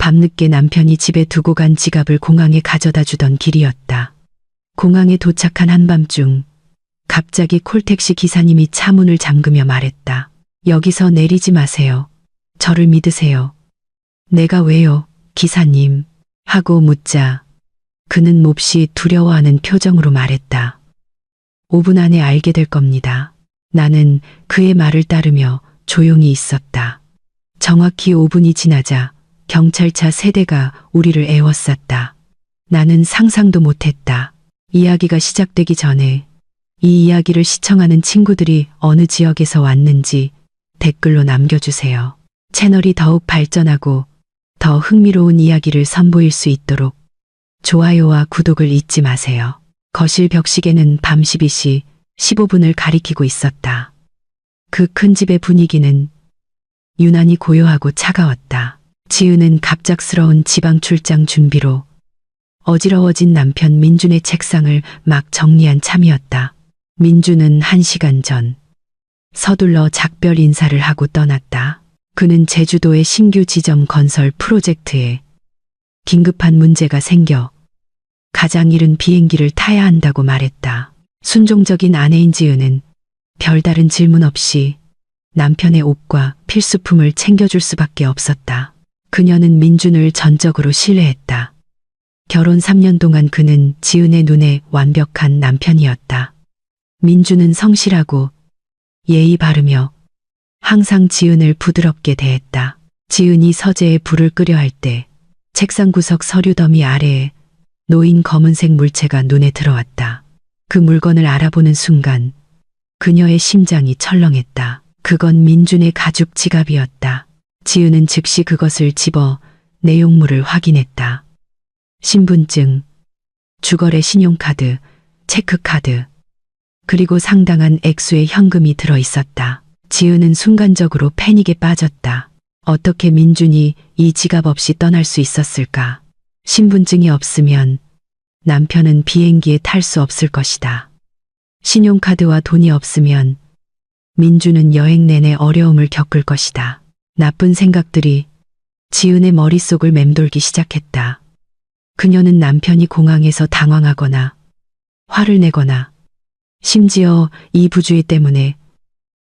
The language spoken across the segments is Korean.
밤늦게 남편이 집에 두고 간 지갑을 공항에 가져다 주던 길이었다. 공항에 도착한 한밤중 갑자기 콜택시 기사님이 차 문을 잠그며 말했다. 여기서 내리지 마세요. 저를 믿으세요. 내가 왜요, 기사님? 하고 묻자 그는 몹시 두려워하는 표정으로 말했다. 5분 안에 알게 될 겁니다. 나는 그의 말을 따르며 조용히 있었다. 정확히 5분이 지나자 경찰차 3대가 우리를 에워쌌다. 나는 상상도 못했다. 이야기가 시작되기 전에 이 이야기를 시청하는 친구들이 어느 지역에서 왔는지 댓글로 남겨주세요. 채널이 더욱 발전하고 더 흥미로운 이야기를 선보일 수 있도록 좋아요와 구독을 잊지 마세요. 거실 벽시계는 밤 12시 15분을 가리키고 있었다. 그 큰 집의 분위기는 유난히 고요하고 차가웠다. 지은은 갑작스러운 지방 출장 준비로 어지러워진 남편 민준의 책상을 막 정리한 참이었다. 민준은 1시간 전 서둘러 작별 인사를 하고 떠났다. 그는 제주도의 신규 지점 건설 프로젝트에 긴급한 문제가 생겨 가장 이른 비행기를 타야 한다고 말했다. 순종적인 아내인 지은은 별다른 질문 없이 남편의 옷과 필수품을 챙겨줄 수밖에 없었다. 그녀는 민준을 전적으로 신뢰했다. 결혼 3년 동안 그는 지은의 눈에 완벽한 남편이었다. 민준은 성실하고 예의 바르며 항상 지은을 부드럽게 대했다. 지은이 서재에 불을 끄려 할 때 책상 구석 서류 더미 아래에 놓인 검은색 물체가 눈에 들어왔다. 그 물건을 알아보는 순간 그녀의 심장이 철렁했다. 그건 민준의 가죽 지갑이었다. 지은은 즉시 그것을 집어 내용물을 확인했다. 신분증, 주거래 신용카드, 체크카드, 그리고 상당한 액수의 현금이 들어있었다. 지은은 순간적으로 패닉에 빠졌다. 어떻게 민준이 이 지갑 없이 떠날 수 있었을까? 신분증이 없으면 남편은 비행기에 탈 수 없을 것이다. 신용카드와 돈이 없으면 민준은 여행 내내 어려움을 겪을 것이다. 나쁜 생각들이 지은의 머릿속을 맴돌기 시작했다. 그녀는 남편이 공항에서 당황하거나 화를 내거나 심지어 이 부주의 때문에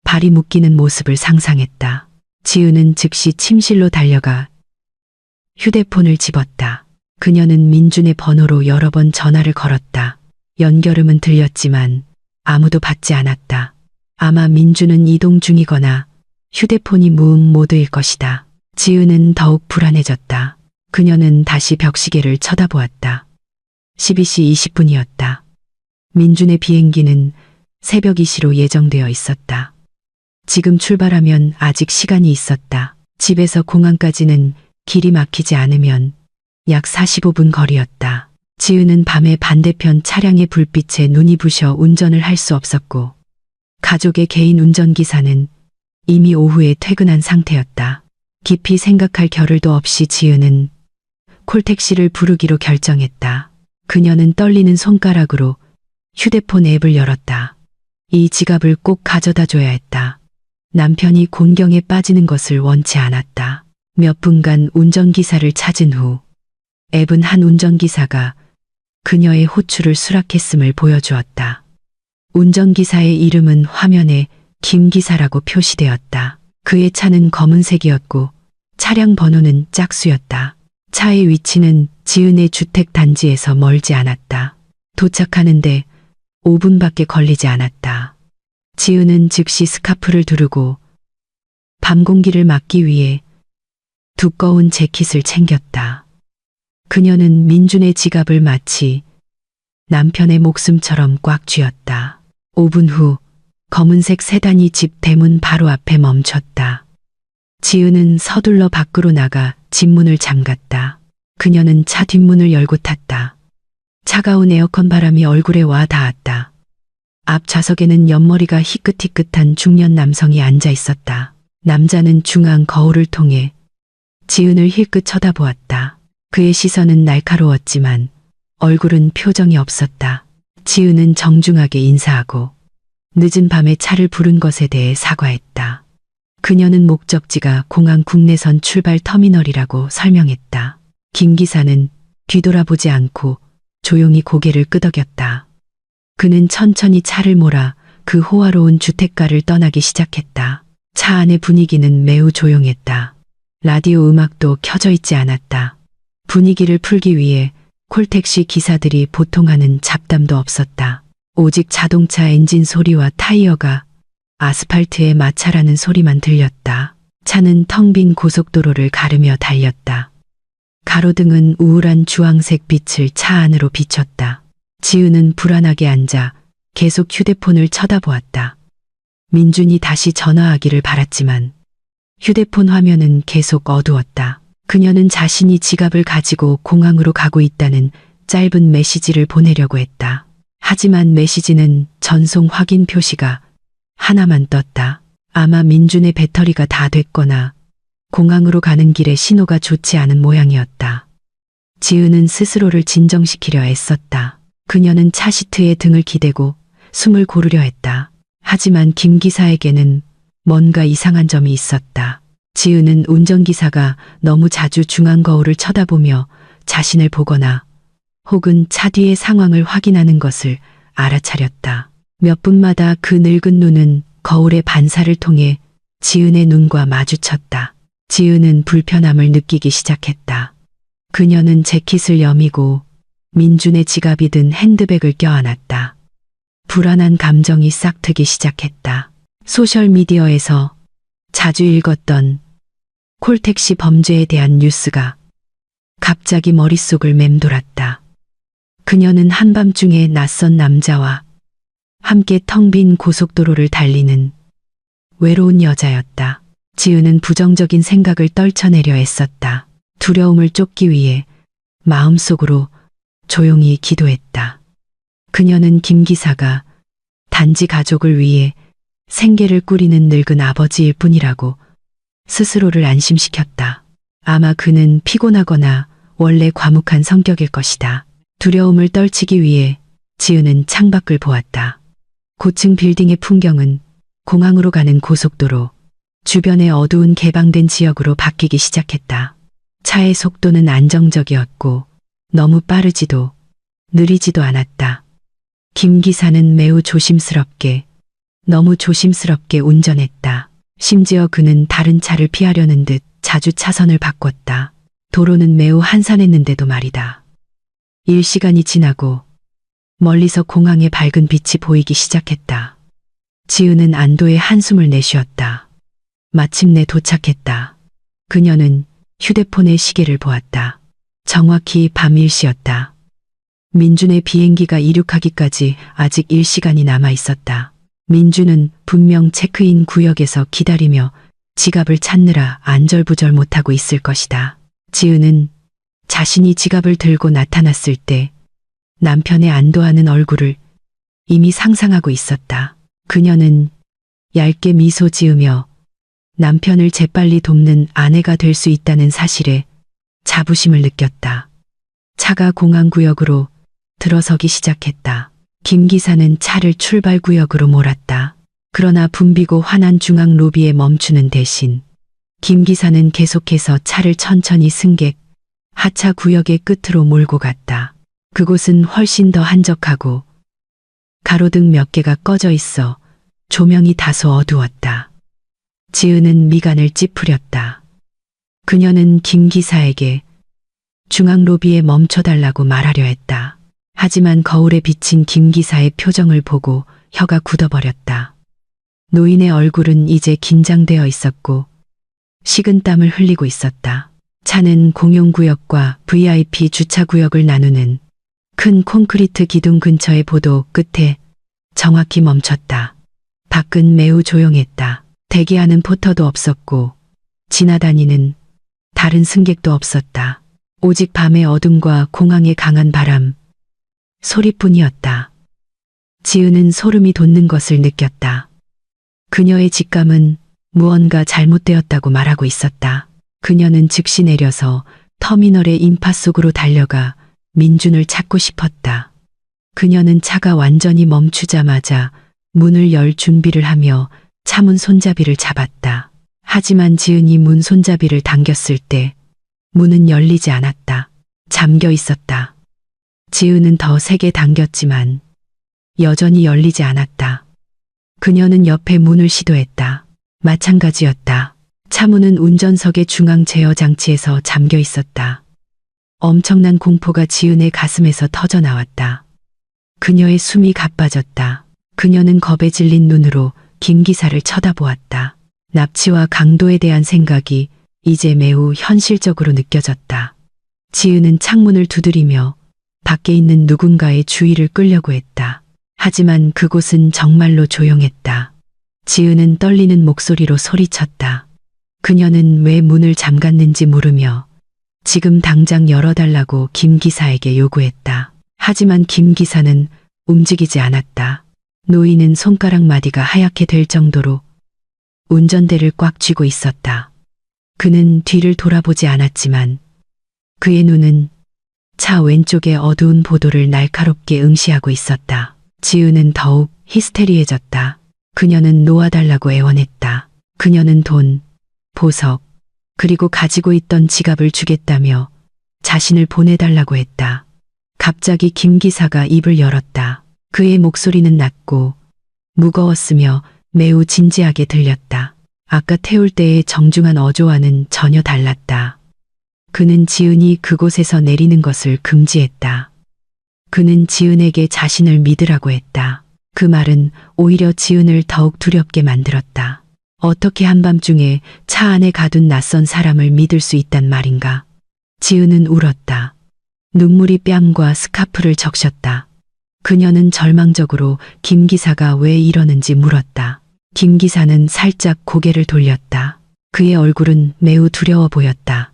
발이 묶이는 모습을 상상했다. 지은은 즉시 침실로 달려가 휴대폰을 집었다. 그녀는 민준의 번호로 여러 번 전화를 걸었다. 연결음은 들렸지만 아무도 받지 않았다. 아마 민준은 이동 중이거나 휴대폰이 무음 모드일 것이다. 지은은 더욱 불안해졌다. 그녀는 다시 벽시계를 쳐다보았다. 12시 20분이었다. 민준의 비행기는 새벽 2시로 예정되어 있었다. 지금 출발하면 아직 시간이 있었다. 집에서 공항까지는 길이 막히지 않으면 약 45분 거리였다. 지은은 밤에 반대편 차량의 불빛에 눈이 부셔 운전을 할 수 없었고 가족의 개인 운전기사는 이미 오후에 퇴근한 상태였다. 깊이 생각할 겨를도 없이 지은은 콜택시를 부르기로 결정했다. 그녀는 떨리는 손가락으로 휴대폰 앱을 열었다. 이 지갑을 꼭 가져다 줘야 했다. 남편이 곤경에 빠지는 것을 원치 않았다. 몇 분간 운전기사를 찾은 후 앱은 한 운전기사가 그녀의 호출을 수락했음을 보여주었다. 운전기사의 이름은 화면에 김 기사라고 표시되었다. 그의 차는 검은색이었고 차량 번호는 짝수였다. 차의 위치는 지은의 주택 단지에서 멀지 않았다. 도착하는데 5분밖에 걸리지 않았다. 지은은 즉시 스카프를 두르고 밤 공기를 막기 위해 두꺼운 재킷을 챙겼다. 그녀는 민준의 지갑을 마치 남편의 목숨처럼 꽉 쥐었다. 5분 후 검은색 세단이 집 대문 바로 앞에 멈췄다. 지은은 서둘러 밖으로 나가 집 문을 잠갔다. 그녀는 차 뒷문을 열고 탔다. 차가운 에어컨 바람이 얼굴에 와 닿았다. 앞 좌석에는 옆머리가 희끗희끗한 중년 남성이 앉아 있었다. 남자는 중앙 거울을 통해 지은을 힐끗 쳐다보았다. 그의 시선은 날카로웠지만 얼굴은 표정이 없었다. 지은은 정중하게 인사하고 늦은 밤에 차를 부른 것에 대해 사과했다. 그녀는 목적지가 공항 국내선 출발 터미널이라고 설명했다. 김 기사는 뒤돌아보지 않고 조용히 고개를 끄덕였다. 그는 천천히 차를 몰아 그 호화로운 주택가를 떠나기 시작했다. 차 안의 분위기는 매우 조용했다. 라디오 음악도 켜져 있지 않았다. 분위기를 풀기 위해 콜택시 기사들이 보통 하는 잡담도 없었다. 오직 자동차 엔진 소리와 타이어가 아스팔트에 마찰하는 소리만 들렸다. 차는 텅 빈 고속도로를 가르며 달렸다. 가로등은 우울한 주황색 빛을 차 안으로 비췄다. 지은은 불안하게 앉아 계속 휴대폰을 쳐다보았다. 민준이 다시 전화하기를 바랐지만 휴대폰 화면은 계속 어두웠다. 그녀는 자신이 지갑을 가지고 공항으로 가고 있다는 짧은 메시지를 보내려고 했다. 하지만 메시지는 전송 확인 표시가 하나만 떴다. 아마 민준의 배터리가 다 됐거나 공항으로 가는 길에 신호가 좋지 않은 모양이었다. 지은은 스스로를 진정시키려 애썼다. 그녀는 차 시트에 등을 기대고 숨을 고르려 했다. 하지만 김 기사에게는 뭔가 이상한 점이 있었다. 지은은 운전기사가 너무 자주 중앙 거울을 쳐다보며 자신을 보거나 혹은 차 뒤의 상황을 확인하는 것을 알아차렸다. 몇 분마다 그 늙은 눈은 거울의 반사를 통해 지은의 눈과 마주쳤다. 지은은 불편함을 느끼기 시작했다. 그녀는 재킷을 여미고 민준의 지갑이 든 핸드백을 껴안았다. 불안한 감정이 싹트기 시작했다. 소셜미디어에서 자주 읽었던 콜택시 범죄에 대한 뉴스가 갑자기 머릿속을 맴돌았다. 그녀는 한밤중에 낯선 남자와 함께 텅 빈 고속도로를 달리는 외로운 여자였다. 지은은 부정적인 생각을 떨쳐내려 애썼다. 두려움을 쫓기 위해 마음속으로 조용히 기도했다. 그녀는 김 기사가 단지 가족을 위해 생계를 꾸리는 늙은 아버지일 뿐이라고 스스로를 안심시켰다. 아마 그는 피곤하거나 원래 과묵한 성격일 것이다. 두려움을 떨치기 위해 지은은 창밖을 보았다. 고층 빌딩의 풍경은 공항으로 가는 고속도로, 주변의 어두운 개방된 지역으로 바뀌기 시작했다. 차의 속도는 안정적이었고 너무 빠르지도 느리지도 않았다. 김 기사는 매우 조심스럽게, 너무 조심스럽게 운전했다. 심지어 그는 다른 차를 피하려는 듯 자주 차선을 바꿨다. 도로는 매우 한산했는데도 말이다. 1시간이 지나고 멀리서 공항의 밝은 빛이 보이기 시작했다. 지은은 안도의 한숨을 내쉬었다. 마침내 도착했다. 그녀는 휴대폰의 시계를 보았다. 정확히 밤 1시였다. 민준의 비행기가 이륙하기까지 아직 1시간이 남아 있었다. 민준은 분명 체크인 구역에서 기다리며 지갑을 찾느라 안절부절 못하고 있을 것이다. 지은은 자신이 지갑을 들고 나타났을 때 남편의 안도하는 얼굴을 이미 상상하고 있었다. 그녀는 얇게 미소 지으며 남편을 재빨리 돕는 아내가 될 수 있다는 사실에 자부심을 느꼈다. 차가 공항구역으로 들어서기 시작했다. 김 기사는 차를 출발구역으로 몰았다. 그러나 붐비고 환한 중앙 로비에 멈추는 대신 김 기사는 계속해서 차를 천천히 승객 하차 구역의 끝으로 몰고 갔다. 그곳은 훨씬 더 한적하고 가로등 몇 개가 꺼져 있어 조명이 다소 어두웠다. 지은은 미간을 찌푸렸다. 그녀는 김 기사에게 중앙 로비에 멈춰달라고 말하려 했다. 하지만 거울에 비친 김 기사의 표정을 보고 혀가 굳어버렸다. 노인의 얼굴은 이제 긴장되어 있었고 식은땀을 흘리고 있었다. 차는 공용구역과 VIP 주차구역을 나누는 큰 콘크리트 기둥 근처의 보도 끝에 정확히 멈췄다. 밖은 매우 조용했다. 대기하는 포터도 없었고 지나다니는 다른 승객도 없었다. 오직 밤의 어둠과 공항의 강한 바람, 소리뿐이었다. 지은은 소름이 돋는 것을 느꼈다. 그녀의 직감은 무언가 잘못되었다고 말하고 있었다. 그녀는 즉시 내려서 터미널의 인파 속으로 달려가 민준을 찾고 싶었다. 그녀는 차가 완전히 멈추자마자 문을 열 준비를 하며 차문 손잡이를 잡았다. 하지만 지은이 문 손잡이를 당겼을 때 문은 열리지 않았다. 잠겨 있었다. 지은은 더 세게 당겼지만 여전히 열리지 않았다. 그녀는 옆에 문을 시도했다. 마찬가지였다. 차문은 운전석의 중앙 제어 장치에서 잠겨 있었다. 엄청난 공포가 지은의 가슴에서 터져 나왔다. 그녀의 숨이 가빠졌다. 그녀는 겁에 질린 눈으로 김 기사를 쳐다보았다. 납치와 강도에 대한 생각이 이제 매우 현실적으로 느껴졌다. 지은은 창문을 두드리며 밖에 있는 누군가의 주의를 끌려고 했다. 하지만 그곳은 정말로 조용했다. 지은은 떨리는 목소리로 소리쳤다. 그녀는 왜 문을 잠갔는지 물으며 지금 당장 열어달라고 김 기사에게 요구했다. 하지만 김 기사는 움직이지 않았다. 노인은 손가락 마디가 하얗게 될 정도로 운전대를 꽉 쥐고 있었다. 그는 뒤를 돌아보지 않았지만 그의 눈은 차 왼쪽의 어두운 보도를 날카롭게 응시하고 있었다. 지은은 더욱 히스테리해졌다. 그녀는 놓아달라고 애원했다. 그녀는 돈, 보석, 그리고 가지고 있던 지갑을 주겠다며 자신을 보내달라고 했다. 갑자기 김 기사가 입을 열었다. 그의 목소리는 낮고 무거웠으며 매우 진지하게 들렸다. 아까 태울 때의 정중한 어조와는 전혀 달랐다. 그는 지은이 그곳에서 내리는 것을 금지했다. 그는 지은에게 자신을 믿으라고 했다. 그 말은 오히려 지은을 더욱 두렵게 만들었다. 어떻게 한밤중에 차 안에 가둔 낯선 사람을 믿을 수 있단 말인가? 지은은 울었다. 눈물이 뺨과 스카프를 적셨다. 그녀는 절망적으로 김 기사가 왜 이러는지 물었다. 김 기사는 살짝 고개를 돌렸다. 그의 얼굴은 매우 두려워 보였다.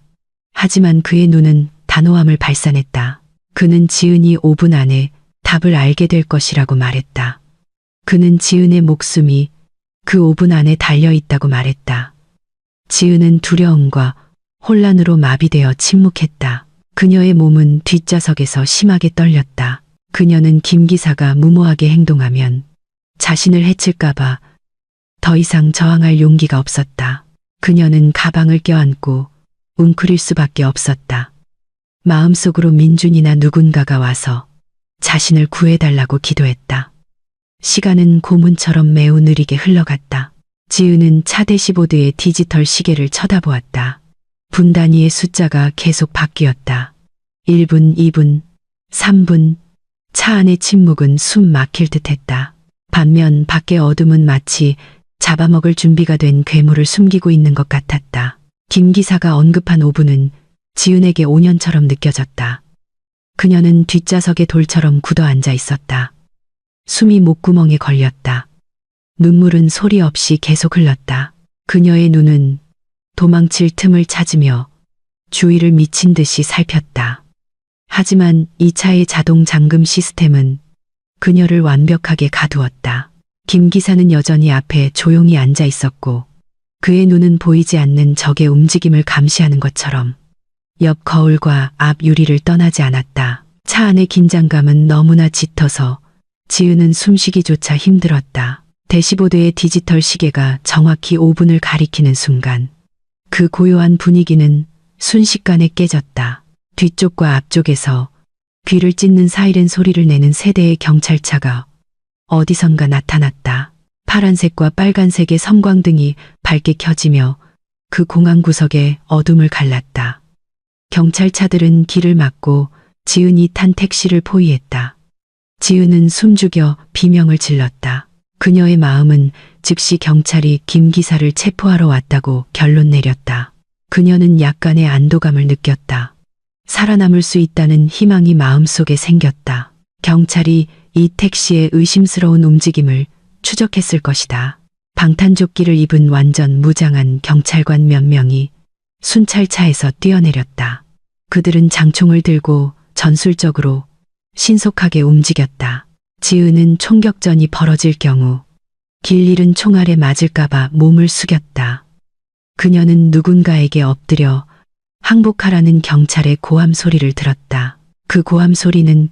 하지만 그의 눈은 단호함을 발산했다. 그는 지은이 5분 안에 답을 알게 될 것이라고 말했다. 그는 지은의 목숨이 그 5분 안에 달려 있다고 말했다. 지은은 두려움과 혼란으로 마비되어 침묵했다. 그녀의 몸은 뒷좌석에서 심하게 떨렸다. 그녀는 김 기사가 무모하게 행동하면 자신을 해칠까봐 더 이상 저항할 용기가 없었다. 그녀는 가방을 껴안고 웅크릴 수밖에 없었다. 마음속으로 민준이나 누군가가 와서 자신을 구해달라고 기도했다. 시간은 고문처럼 매우 느리게 흘러갔다. 지은은 차 대시보드의 디지털 시계를 쳐다보았다. 분 단위의 숫자가 계속 바뀌었다. 1분, 2분, 3분. 차 안의 침묵은 숨 막힐 듯했다. 반면 밖의 어둠은 마치 잡아먹을 준비가 된 괴물을 숨기고 있는 것 같았다. 김 기사가 언급한 5분은 지은에게 5년처럼 느껴졌다. 그녀는 뒷좌석에 돌처럼 굳어 앉아 있었다. 숨이 목구멍에 걸렸다. 눈물은 소리 없이 계속 흘렀다. 그녀의 눈은 도망칠 틈을 찾으며 주위를 미친 듯이 살폈다. 하지만 이 차의 자동 잠금 시스템은 그녀를 완벽하게 가두었다. 김 기사는 여전히 앞에 조용히 앉아 있었고 그의 눈은 보이지 않는 적의 움직임을 감시하는 것처럼 옆 거울과 앞 유리를 떠나지 않았다. 차 안의 긴장감은 너무나 짙어서 지은은 숨쉬기조차 힘들었다. 대시보드의 디지털 시계가 정확히 5분을 가리키는 순간 그 고요한 분위기는 순식간에 깨졌다. 뒤쪽과 앞쪽에서 귀를 찢는 사이렌 소리를 내는 세 대의 경찰차가 어디선가 나타났다. 파란색과 빨간색의 섬광등이 밝게 켜지며 그 공항 구석에 어둠을 갈랐다. 경찰차들은 길을 막고 지은이 탄 택시를 포위했다. 지은은 숨죽여 비명을 질렀다. 그녀의 마음은 즉시 경찰이 김 기사를 체포하러 왔다고 결론 내렸다. 그녀는 약간의 안도감을 느꼈다. 살아남을 수 있다는 희망이 마음속에 생겼다. 경찰이 이 택시의 의심스러운 움직임을 추적했을 것이다. 방탄조끼를 입은 완전 무장한 경찰관 몇 명이 순찰차에서 뛰어내렸다. 그들은 장총을 들고 전술적으로 신속하게 움직였다. 지은은 총격전이 벌어질 경우 길 잃은 총알에 맞을까봐 몸을 숙였다. 그녀는 누군가에게 엎드려 항복하라는 경찰의 고함 소리를 들었다. 그 고함 소리는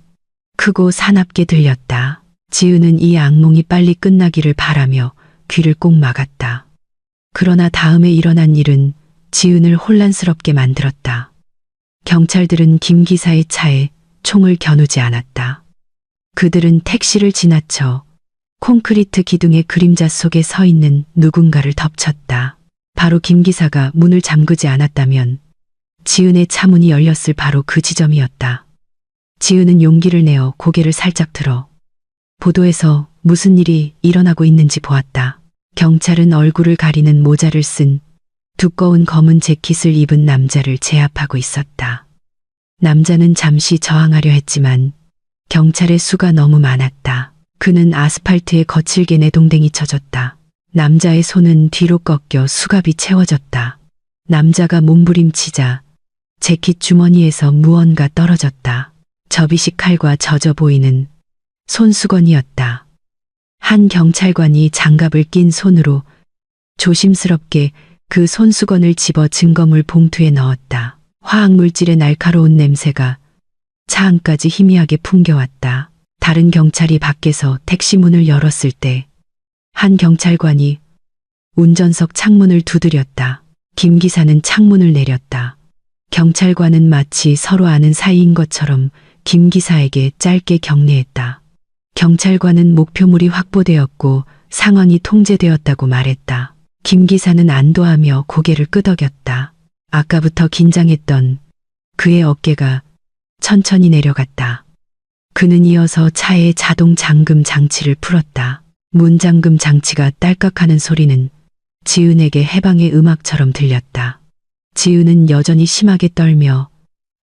크고 사납게 들렸다. 지은은 이 악몽이 빨리 끝나기를 바라며 귀를 꼭 막았다. 그러나 다음에 일어난 일은 지은을 혼란스럽게 만들었다. 경찰들은 김 기사의 차에 총을 겨누지 않았다. 그들은 택시를 지나쳐 콘크리트 기둥의 그림자 속에 서 있는 누군가를 덮쳤다. 바로 김 기사가 문을 잠그지 않았다면 지은의 차문이 열렸을 바로 그 지점이었다. 지은은 용기를 내어 고개를 살짝 들어 보도에서 무슨 일이 일어나고 있는지 보았다. 경찰은 얼굴을 가리는 모자를 쓴 두꺼운 검은 재킷을 입은 남자를 제압하고 있었다. 남자는 잠시 저항하려 했지만 경찰의 수가 너무 많았다. 그는 아스팔트에 거칠게 내동댕이 쳐졌다. 남자의 손은 뒤로 꺾여 수갑이 채워졌다. 남자가 몸부림치자 재킷 주머니에서 무언가 떨어졌다. 접이식 칼과 젖어 보이는 손수건이었다. 한 경찰관이 장갑을 낀 손으로 조심스럽게 그 손수건을 집어 증거물 봉투에 넣었다. 화학물질의 날카로운 냄새가 차 안까지 희미하게 풍겨왔다. 다른 경찰이 밖에서 택시 문을 열었을 때 한 경찰관이 운전석 창문을 두드렸다. 김 기사는 창문을 내렸다. 경찰관은 마치 서로 아는 사이인 것처럼 김 기사에게 짧게 격려했다. 경찰관은 목표물이 확보되었고 상황이 통제되었다고 말했다. 김 기사는 안도하며 고개를 끄덕였다. 아까부터 긴장했던 그의 어깨가 천천히 내려갔다. 그는 이어서 차의 자동 잠금 장치를 풀었다. 문 잠금 장치가 딸깍하는 소리는 지은에게 해방의 음악처럼 들렸다. 지은은 여전히 심하게 떨며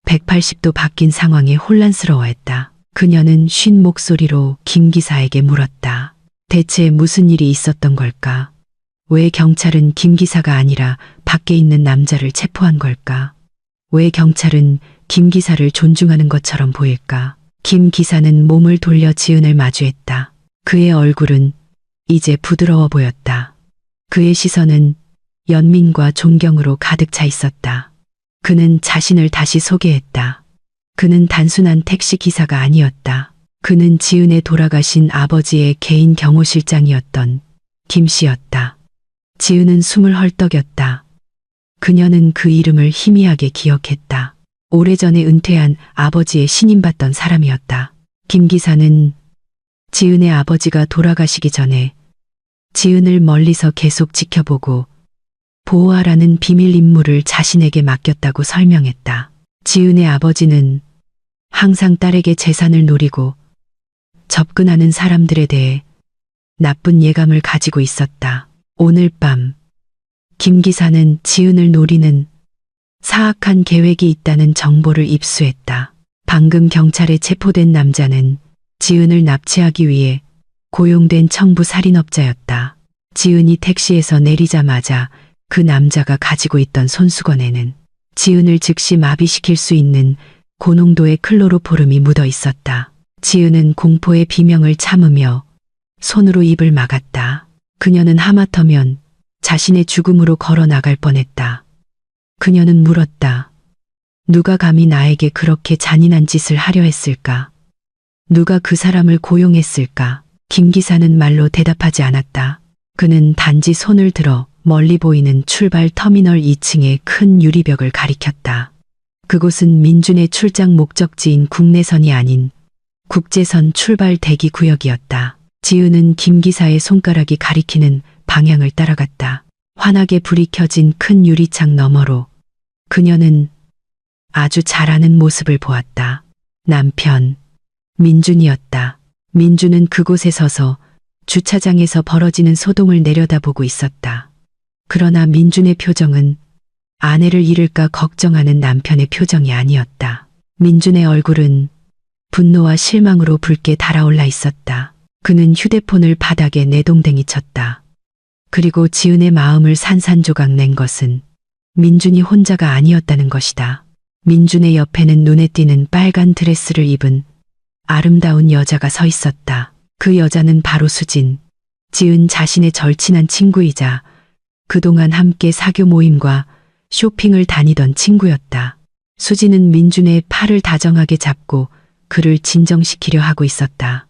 180도 바뀐 상황에 혼란스러워했다. 그녀는 쉰 목소리로 김 기사에게 물었다. 대체 무슨 일이 있었던 걸까? 왜 경찰은 김 기사가 아니라 밖에 있는 남자를 체포한 걸까? 왜 경찰은 김 기사를 존중하는 것처럼 보일까? 김 기사는 몸을 돌려 지은을 마주했다. 그의 얼굴은 이제 부드러워 보였다. 그의 시선은 연민과 존경으로 가득 차 있었다. 그는 자신을 다시 소개했다. 그는 단순한 택시 기사가 아니었다. 그는 지은의 돌아가신 아버지의 개인 경호실장이었던 김 씨였다. 지은은 숨을 헐떡였다. 그녀는 그 이름을 희미하게 기억했다. 오래전에 은퇴한 아버지의 신임받던 사람이었다. 김 기사는 지은의 아버지가 돌아가시기 전에 지은을 멀리서 계속 지켜보고 보호하라는 비밀 임무를 자신에게 맡겼다고 설명했다. 지은의 아버지는 항상 딸에게 재산을 노리고 접근하는 사람들에 대해 나쁜 예감을 가지고 있었다. 오늘 밤 김 기사는 지은을 노리는 사악한 계획이 있다는 정보를 입수했다. 방금 경찰에 체포된 남자는 지은을 납치하기 위해 고용된 청부 살인업자였다. 지은이 택시에서 내리자마자 그 남자가 가지고 있던 손수건에는 지은을 즉시 마비시킬 수 있는 고농도의 클로로포름이 묻어 있었다. 지은은 공포의 비명을 참으며 손으로 입을 막았다. 그녀는 하마터면 자신의 죽음으로 걸어 나갈 뻔했다. 그녀는 물었다. 누가 감히 나에게 그렇게 잔인한 짓을 하려 했을까? 누가 그 사람을 고용했을까? 김 기사는 말로 대답하지 않았다. 그는 단지 손을 들어 멀리 보이는 출발 터미널 2층의 큰 유리벽을 가리켰다. 그곳은 민준의 출장 목적지인 국내선이 아닌 국제선 출발 대기 구역이었다. 지은은 김 기사의 손가락이 가리키는 방향을 따라갔다. 환하게 불이 켜진 큰 유리창 너머로 그녀는 아주 잘 아는 모습을 보았다. 남편 민준이었다. 민준은 그곳에 서서 주차장에서 벌어지는 소동을 내려다보고 있었다. 그러나 민준의 표정은 아내를 잃을까 걱정하는 남편의 표정이 아니었다. 민준의 얼굴은 분노와 실망으로 붉게 달아올라 있었다. 그는 휴대폰을 바닥에 내동댕이 쳤다. 그리고 지은의 마음을 산산조각 낸 것은 민준이 혼자가 아니었다는 것이다. 민준의 옆에는 눈에 띄는 빨간 드레스를 입은 아름다운 여자가 서 있었다. 그 여자는 바로 수진. 지은 자신의 절친한 친구이자 그동안 함께 사교 모임과 쇼핑을 다니던 친구였다. 수진은 민준의 팔을 다정하게 잡고 그를 진정시키려 하고 있었다.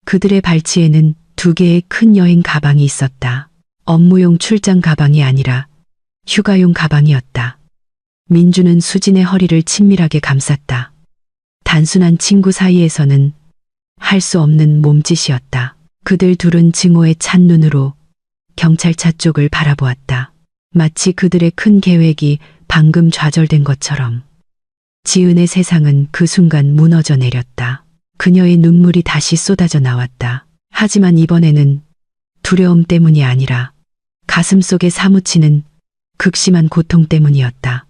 그들의 발치에는 2개의 큰 여행 가방이 있었다. 업무용 출장 가방이 아니라 휴가용 가방이었다. 민주는 수진의 허리를 친밀하게 감쌌다. 단순한 친구 사이에서는 할 수 없는 몸짓이었다. 그들 둘은 증오에 찬 눈으로 경찰차 쪽을 바라보았다. 마치 그들의 큰 계획이 방금 좌절된 것처럼. 지은의 세상은 그 순간 무너져 내렸다. 그녀의 눈물이 다시 쏟아져 나왔다. 하지만 이번에는 두려움 때문이 아니라 가슴 속에 사무치는 극심한 고통 때문이었다.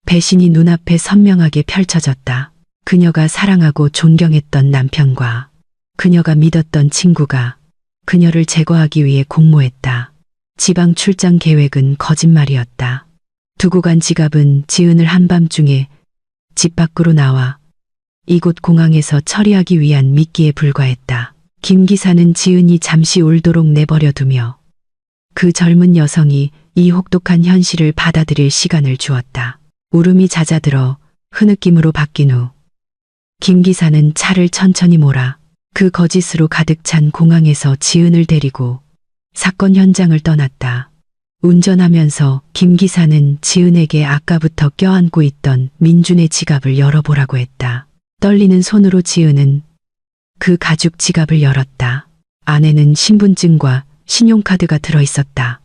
배신이 눈앞에 선명하게 펼쳐졌다. 그녀가 사랑하고 존경했던 남편과 그녀가 믿었던 친구가 그녀를 제거하기 위해 공모했다. 지방 출장 계획은 거짓말이었다. 두고 간 지갑은 지은을 한밤중에 집 밖으로 나와 이곳 공항에서 처리하기 위한 미끼에 불과했다. 김 기사는 지은이 잠시 울도록 내버려 두며 그 젊은 여성이 이 혹독한 현실을 받아들일 시간을 주었다. 울음이 잦아들어 흐느낌으로 바뀐 후 김 기사는 차를 천천히 몰아 그 거짓으로 가득 찬 공항에서 지은을 데리고 사건 현장을 떠났다. 운전하면서 김 기사는 지은에게 아까부터 껴안고 있던 민준의 지갑을 열어보라고 했다. 떨리는 손으로 지은은 그 가죽 지갑을 열었다. 안에는 신분증과 신용카드가 들어있었다.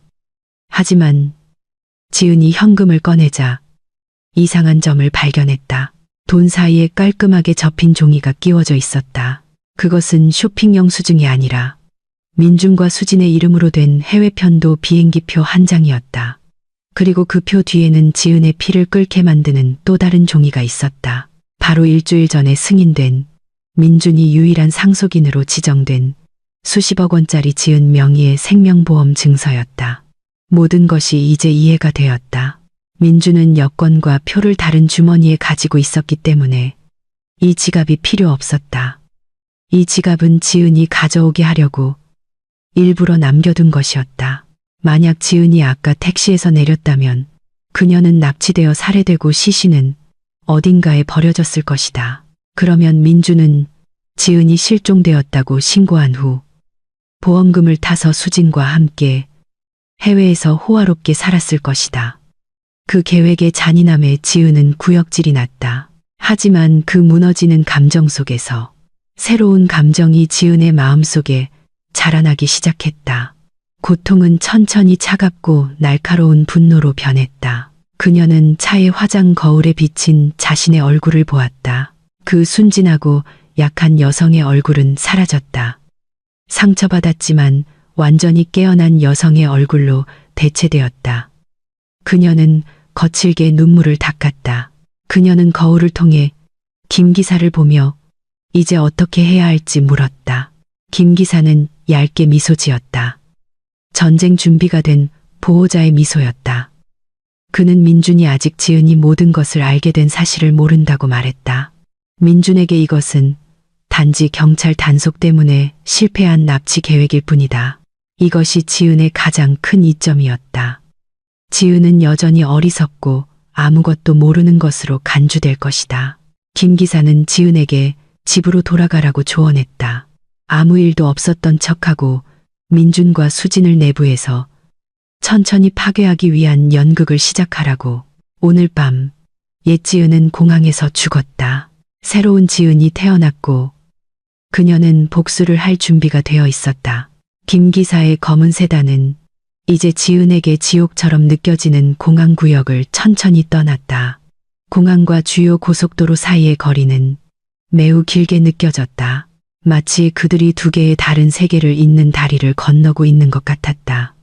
하지만 지은이 현금을 꺼내자 이상한 점을 발견했다. 돈 사이에 깔끔하게 접힌 종이가 끼워져 있었다. 그것은 쇼핑 영수증이 아니라 민준과 수진의 이름으로 된 해외편도 비행기표 한 장이었다. 그리고 그 표 뒤에는 지은의 피를 끓게 만드는 또 다른 종이가 있었다. 바로 일주일 전에 승인된 민준이 유일한 상속인으로 지정된 수십억 원짜리 지은 명의의 생명보험 증서였다. 모든 것이 이제 이해가 되었다. 민준은 여권과 표를 다른 주머니에 가지고 있었기 때문에 이 지갑이 필요 없었다. 이 지갑은 지은이 가져오게 하려고 일부러 남겨둔 것이었다. 만약 지은이 아까 택시에서 내렸다면 그녀는 납치되어 살해되고 시신은 어딘가에 버려졌을 것이다. 그러면 민준은 지은이 실종되었다고 신고한 후 보험금을 타서 수진과 함께 해외에서 호화롭게 살았을 것이다. 그 계획의 잔인함에 지은은 구역질이 났다. 하지만 그 무너지는 감정 속에서 새로운 감정이 지은의 마음속에 자라나기 시작했다. 고통은 천천히 차갑고 날카로운 분노로 변했다. 그녀는 차의 화장 거울에 비친 자신의 얼굴을 보았다. 그 순진하고 약한 여성의 얼굴은 사라졌다. 상처받았지만 완전히 깨어난 여성의 얼굴로 대체되었다. 그녀는 거칠게 눈물을 닦았다. 그녀는 거울을 통해 김 기사를 보며 이제 어떻게 해야 할지 물었다. 김 기사는 얇게 미소 지었다. 전쟁 준비가 된 보호자의 미소였다. 그는 민준이 아직 지은이 모든 것을 알게 된 사실을 모른다고 말했다. 민준에게 이것은 단지 경찰 단속 때문에 실패한 납치 계획일 뿐이다. 이것이 지은의 가장 큰 이점이었다. 지은은 여전히 어리석고 아무것도 모르는 것으로 간주될 것이다. 김 기사는 지은에게 집으로 돌아가라고 조언했다. 아무 일도 없었던 척하고 민준과 수진을 내부에서 천천히 파괴하기 위한 연극을 시작하라고. 오늘 밤 옛 지은은 공항에서 죽었다. 새로운 지은이 태어났고 그녀는 복수를 할 준비가 되어 있었다. 김 기사의 검은 세단은 이제 지은에게 지옥처럼 느껴지는 공항 구역을 천천히 떠났다. 공항과 주요 고속도로 사이의 거리는 매우 길게 느껴졌다. 마치 그들이 두 개의 다른 세계를 잇는 다리를 건너고 있는 것 같았다.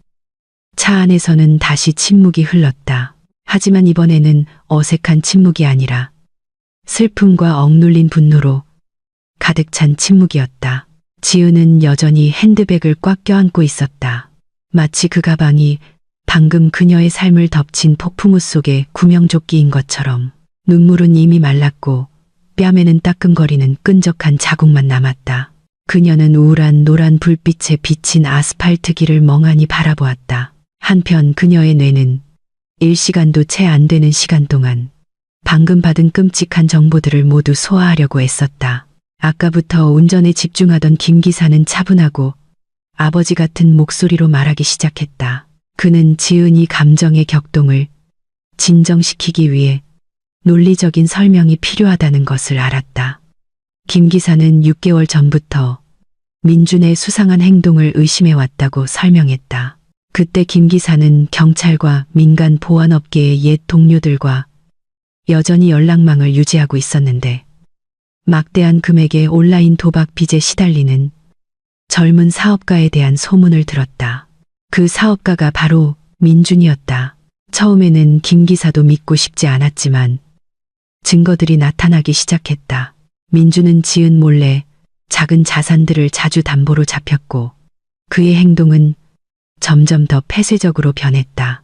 차 안에서는 다시 침묵이 흘렀다. 하지만 이번에는 어색한 침묵이 아니라 슬픔과 억눌린 분노로 가득 찬 침묵이었다. 지은은 여전히 핸드백을 꽉 껴안고 있었다. 마치 그 가방이 방금 그녀의 삶을 덮친 폭풍우 속의 구명조끼인 것처럼. 눈물은 이미 말랐고 뺨에는 따끔거리는 끈적한 자국만 남았다. 그녀는 우울한 노란 불빛에 비친 아스팔트 길을 멍하니 바라보았다. 한편 그녀의 뇌는 일시간도 채 안 되는 시간 동안 방금 받은 끔찍한 정보들을 모두 소화하려고 애썼다. 아까부터 운전에 집중하던 김 기사는 차분하고 아버지 같은 목소리로 말하기 시작했다. 그는 지은이 감정의 격동을 진정시키기 위해 논리적인 설명이 필요하다는 것을 알았다. 김 기사는 6개월 전부터 민준의 수상한 행동을 의심해왔다고 설명했다. 그때 김 기사는 경찰과 민간 보안업계의 옛 동료들과 여전히 연락망을 유지하고 있었는데 막대한 금액의 온라인 도박 빚에 시달리는 젊은 사업가에 대한 소문을 들었다. 그 사업가가 바로 민준이었다. 처음에는 김 기사도 믿고 싶지 않았지만 증거들이 나타나기 시작했다. 민준은 지은 몰래 작은 자산들을 자주 담보로 잡혔고 그의 행동은 점점 더 폐쇄적으로 변했다.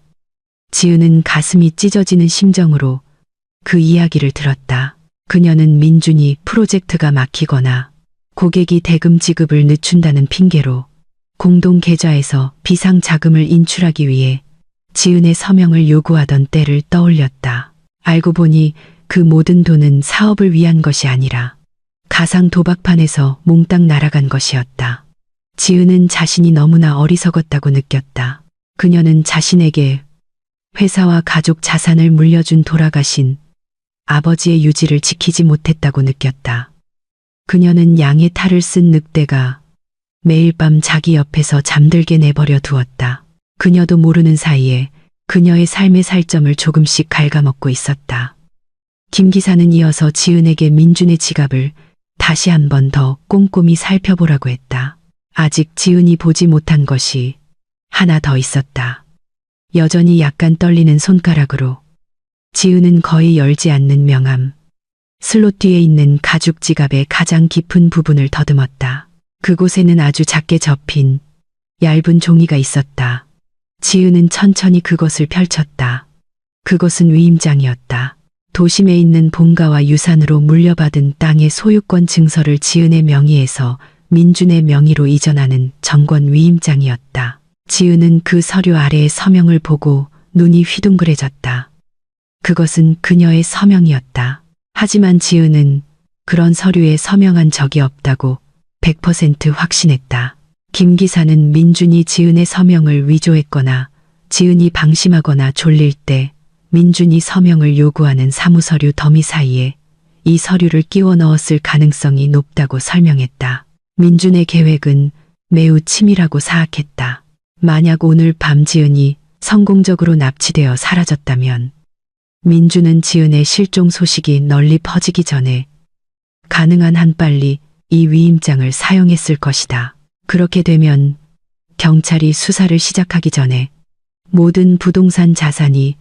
지은은 가슴이 찢어지는 심정으로 그 이야기를 들었다. 그녀는 민준이 프로젝트가 막히거나 고객이 대금 지급을 늦춘다는 핑계로 공동 계좌에서 비상 자금을 인출하기 위해 지은의 서명을 요구하던 때를 떠올렸다. 알고 보니 그 모든 돈은 사업을 위한 것이 아니라 가상 도박판에서 몽땅 날아간 것이었다. 지은은 자신이 너무나 어리석었다고 느꼈다. 그녀는 자신에게 회사와 가족 자산을 물려준 돌아가신 아버지의 유지를 지키지 못했다고 느꼈다. 그녀는 양의 탈을 쓴 늑대가 매일 밤 자기 옆에서 잠들게 내버려 두었다. 그녀도 모르는 사이에 그녀의 삶의 살점을 조금씩 갉아먹고 있었다. 김 기사는 이어서 지은에게 민준의 지갑을 다시 한 번 더 꼼꼼히 살펴보라고 했다. 아직 지은이 보지 못한 것이 하나 더 있었다. 여전히 약간 떨리는 손가락으로 지은은 거의 열지 않는 명함, 슬롯 뒤에 있는 가죽 지갑의 가장 깊은 부분을 더듬었다. 그곳에는 아주 작게 접힌 얇은 종이가 있었다. 지은은 천천히 그것을 펼쳤다. 그것은 위임장이었다. 도심에 있는 본가와 유산으로 물려받은 땅의 소유권 증서를 지은의 명의에서 민준의 명의로 이전하는 정권 위임장이었다. 지은은 그 서류 아래의 서명을 보고 눈이 휘둥그레졌다. 그것은 그녀의 서명이었다. 하지만 지은은 그런 서류에 서명한 적이 없다고 100% 확신했다. 김 기사는 민준이 지은의 서명을 위조했거나 지은이 방심하거나 졸릴 때 민준이 서명을 요구하는 사무서류 더미 사이에 이 서류를 끼워 넣었을 가능성이 높다고 설명했다. 민준의 계획은 매우 치밀하고 사악했다. 만약 오늘 밤 지은이 성공적으로 납치되어 사라졌다면 민준은 지은의 실종 소식이 널리 퍼지기 전에 가능한 한 빨리 이 위임장을 사용했을 것이다. 그렇게 되면 경찰이 수사를 시작하기 전에 모든 부동산 자산이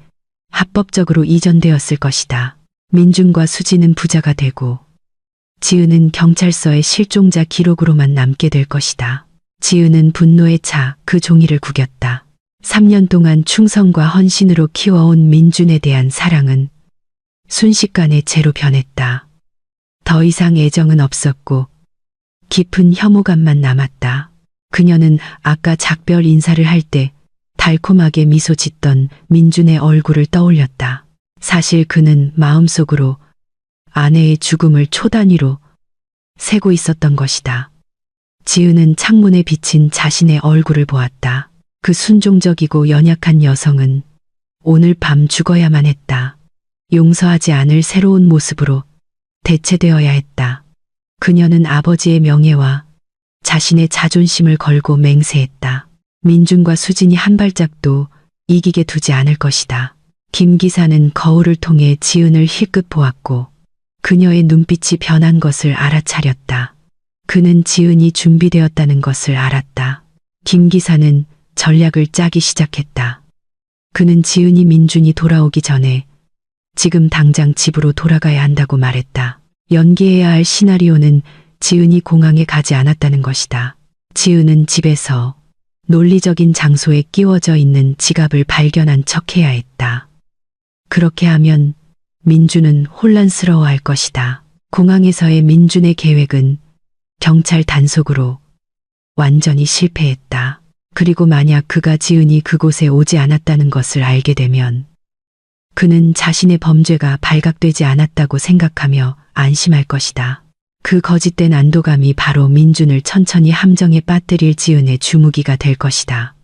합법적으로 이전되었을 것이다. 민준과 수지는 부자가 되고 지은은 경찰서의 실종자 기록으로만 남게 될 것이다. 지은은 분노에 차 그 종이를 구겼다. 3년 동안 충성과 헌신으로 키워온 민준에 대한 사랑은 순식간에 제로 변했다. 더 이상 애정은 없었고 깊은 혐오감만 남았다. 그녀는 아까 작별 인사를 할 때 달콤하게 미소 짓던 민준의 얼굴을 떠올렸다. 사실 그는 마음속으로 아내의 죽음을 초 단위로 세고 있었던 것이다. 지은은 창문에 비친 자신의 얼굴을 보았다. 그 순종적이고 연약한 여성은 오늘 밤 죽어야만 했다. 용서하지 않을 새로운 모습으로 대체되어야 했다. 그녀는 아버지의 명예와 자신의 자존심을 걸고 맹세했다. 민준과 수진이 한 발짝도 이기게 두지 않을 것이다. 김 기사는 거울을 통해 지은을 힐끗 보았고 그녀의 눈빛이 변한 것을 알아차렸다. 그는 지은이 준비되었다는 것을 알았다. 김 기사는 전략을 짜기 시작했다. 그는 지은이 민준이 돌아오기 전에 지금 당장 집으로 돌아가야 한다고 말했다. 연기해야 할 시나리오는 지은이 공항에 가지 않았다는 것이다. 지은은 집에서 논리적인 장소에 끼워져 있는 지갑을 발견한 척해야 했다. 그렇게 하면 민준은 혼란스러워할 것이다. 공항에서의 민준의 계획은 경찰 단속으로 완전히 실패했다. 그리고 만약 그가 지은이 그곳에 오지 않았다는 것을 알게 되면 그는 자신의 범죄가 발각되지 않았다고 생각하며 안심할 것이다. 그 거짓된 안도감이 바로 민준을 천천히 함정에 빠뜨릴 지은의 주무기가 될 것이다.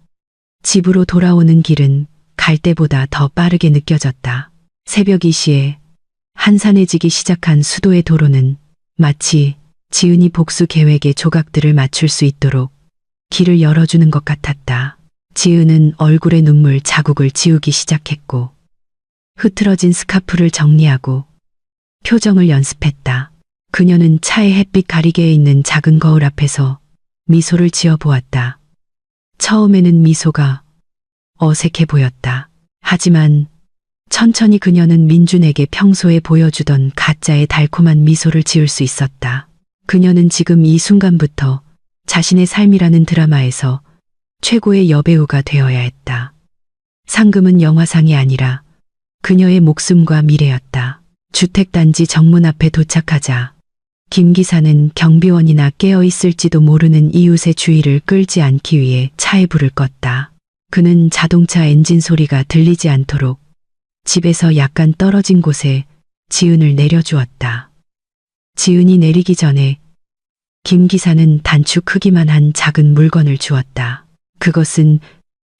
집으로 돌아오는 길은 갈 때보다 더 빠르게 느껴졌다. 새벽 2시에 한산해지기 시작한 수도의 도로는 마치 지은이 복수 계획의 조각들을 맞출 수 있도록 길을 열어주는 것 같았다. 지은은 얼굴에 눈물 자국을 지우기 시작했고 흐트러진 스카프를 정리하고 표정을 연습했다. 그녀는 차의 햇빛 가리개에 있는 작은 거울 앞에서 미소를 지어 보았다. 처음에는 미소가 어색해 보였다. 하지만 천천히 그녀는 민준에게 평소에 보여주던 가짜의 달콤한 미소를 지을 수 있었다. 그녀는 지금 이 순간부터 자신의 삶이라는 드라마에서 최고의 여배우가 되어야 했다. 상금은 영화상이 아니라 그녀의 목숨과 미래였다. 주택단지 정문 앞에 도착하자 김 기사는 경비원이나 깨어 있을지도 모르는 이웃의 주의를 끌지 않기 위해 차에 불을 껐다. 그는 자동차 엔진 소리가 들리지 않도록 집에서 약간 떨어진 곳에 지은을 내려주었다. 지은이 내리기 전에 김 기사는 단추 크기만 한 작은 물건을 주었다. 그것은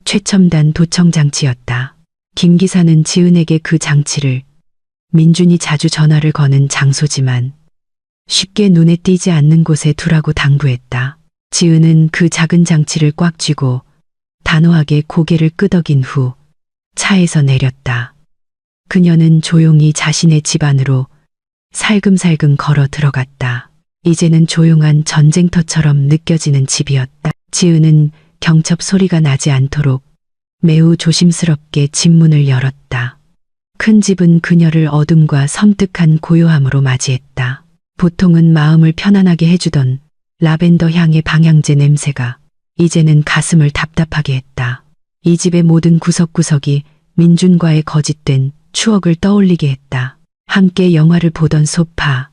최첨단 도청 장치였다. 김 기사는 지은에게 그 장치를 민준이 자주 전화를 거는 장소지만 쉽게 눈에 띄지 않는 곳에 두라고 당부했다. 지은은 그 작은 장치를 꽉 쥐고 단호하게 고개를 끄덕인 후 차에서 내렸다. 그녀는 조용히 자신의 집 안으로 살금살금 걸어 들어갔다. 이제는 조용한 전쟁터처럼 느껴지는 집이었다. 지은은 경첩 소리가 나지 않도록 매우 조심스럽게 집 문을 열었다. 큰 집은 그녀를 어둠과 섬뜩한 고요함으로 맞이했다. 보통은 마음을 편안하게 해주던 라벤더 향의 방향제 냄새가 이제는 가슴을 답답하게 했다. 이 집의 모든 구석구석이 민준과의 거짓된 추억을 떠올리게 했다. 함께 영화를 보던 소파,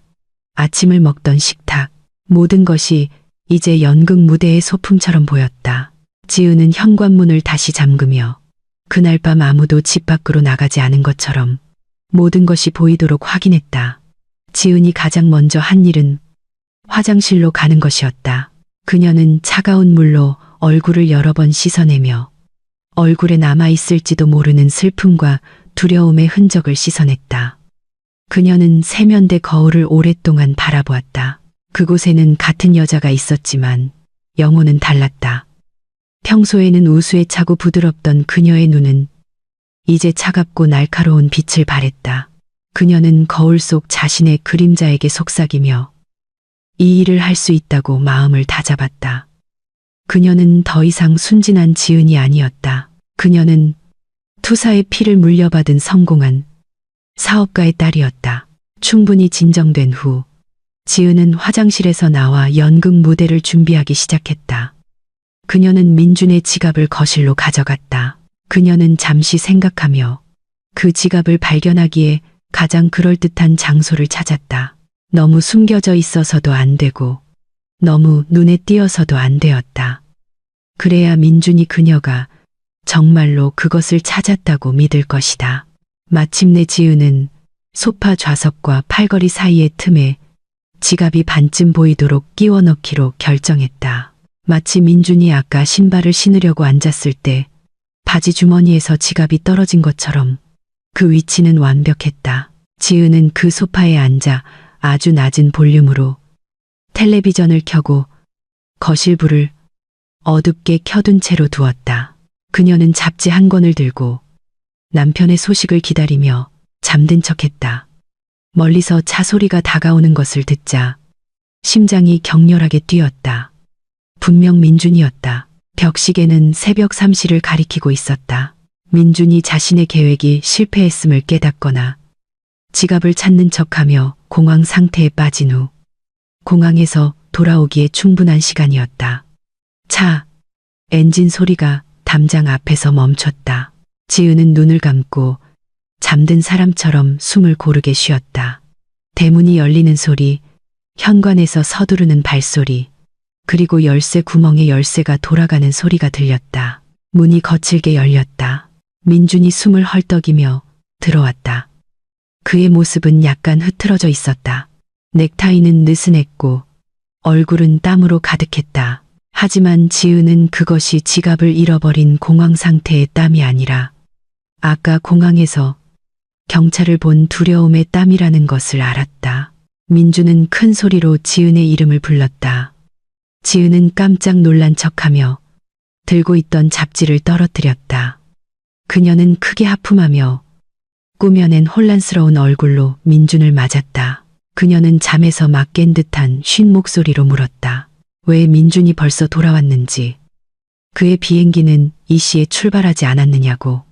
아침을 먹던 식탁, 모든 것이 이제 연극 무대의 소품처럼 보였다. 지은은 현관문을 다시 잠그며 그날 밤 아무도 집 밖으로 나가지 않은 것처럼 모든 것이 보이도록 확인했다. 지은이 가장 먼저 한 일은 화장실로 가는 것이었다. 그녀는 차가운 물로 얼굴을 여러 번 씻어내며 얼굴에 남아있을지도 모르는 슬픔과 두려움의 흔적을 씻어냈다. 그녀는 세면대 거울을 오랫동안 바라보았다. 그곳에는 같은 여자가 있었지만 영혼은 달랐다. 평소에는 우수에 차고 부드럽던 그녀의 눈은 이제 차갑고 날카로운 빛을 발했다. 그녀는 거울 속 자신의 그림자에게 속삭이며 이 일을 할 수 있다고 마음을 다잡았다. 그녀는 더 이상 순진한 지은이 아니었다. 그녀는 투사의 피를 물려받은 성공한 사업가의 딸이었다. 충분히 진정된 후 지은은 화장실에서 나와 연극 무대를 준비하기 시작했다. 그녀는 민준의 지갑을 거실로 가져갔다. 그녀는 잠시 생각하며 그 지갑을 발견하기에 가장 그럴듯한 장소를 찾았다. 너무 숨겨져 있어서도 안 되고 너무 눈에 띄어서도 안 되었다. 그래야 민준이 그녀가 정말로 그것을 찾았다고 믿을 것이다. 마침내 지은은 소파 좌석과 팔걸이 사이의 틈에 지갑이 반쯤 보이도록 끼워 넣기로 결정했다. 마치 민준이 아까 신발을 신으려고 앉았을 때 바지 주머니에서 지갑이 떨어진 것처럼 그 위치는 완벽했다. 지은은 그 소파에 앉아 아주 낮은 볼륨으로 텔레비전을 켜고 거실 불을 어둡게 켜둔 채로 두었다. 그녀는 잡지 한 권을 들고 남편의 소식을 기다리며 잠든 척했다. 멀리서 차 소리가 다가오는 것을 듣자 심장이 격렬하게 뛰었다. 분명 민준이었다. 벽시계는 새벽 3시를 가리키고 있었다. 민준이 자신의 계획이 실패했음을 깨닫거나 지갑을 찾는 척하며 공황 상태에 빠진 후 공항에서 돌아오기에 충분한 시간이었다. 차 엔진 소리가 담장 앞에서 멈췄다. 지은은 눈을 감고 잠든 사람처럼 숨을 고르게 쉬었다. 대문이 열리는 소리, 현관에서 서두르는 발소리, 그리고 열쇠 구멍에 열쇠가 돌아가는 소리가 들렸다. 문이 거칠게 열렸다. 민준이 숨을 헐떡이며 들어왔다. 그의 모습은 약간 흐트러져 있었다. 넥타이는 느슨했고 얼굴은 땀으로 가득했다. 하지만 지은은 그것이 지갑을 잃어버린 공황 상태의 땀이 아니라 아까 공항에서 경찰을 본 두려움의 땀이라는 것을 알았다. 민주는 큰 소리로 지은의 이름을 불렀다. 지은은 깜짝 놀란 척하며 들고 있던 잡지를 떨어뜨렸다. 그녀는 크게 하품하며 꾸며낸 혼란스러운 얼굴로 민준을 맞았다. 그녀는 잠에서 막 깬 듯한 쉰 목소리로 물었다. 왜 민준이 벌써 돌아왔는지, 그의 비행기는 이 시에 출발하지 않았느냐고.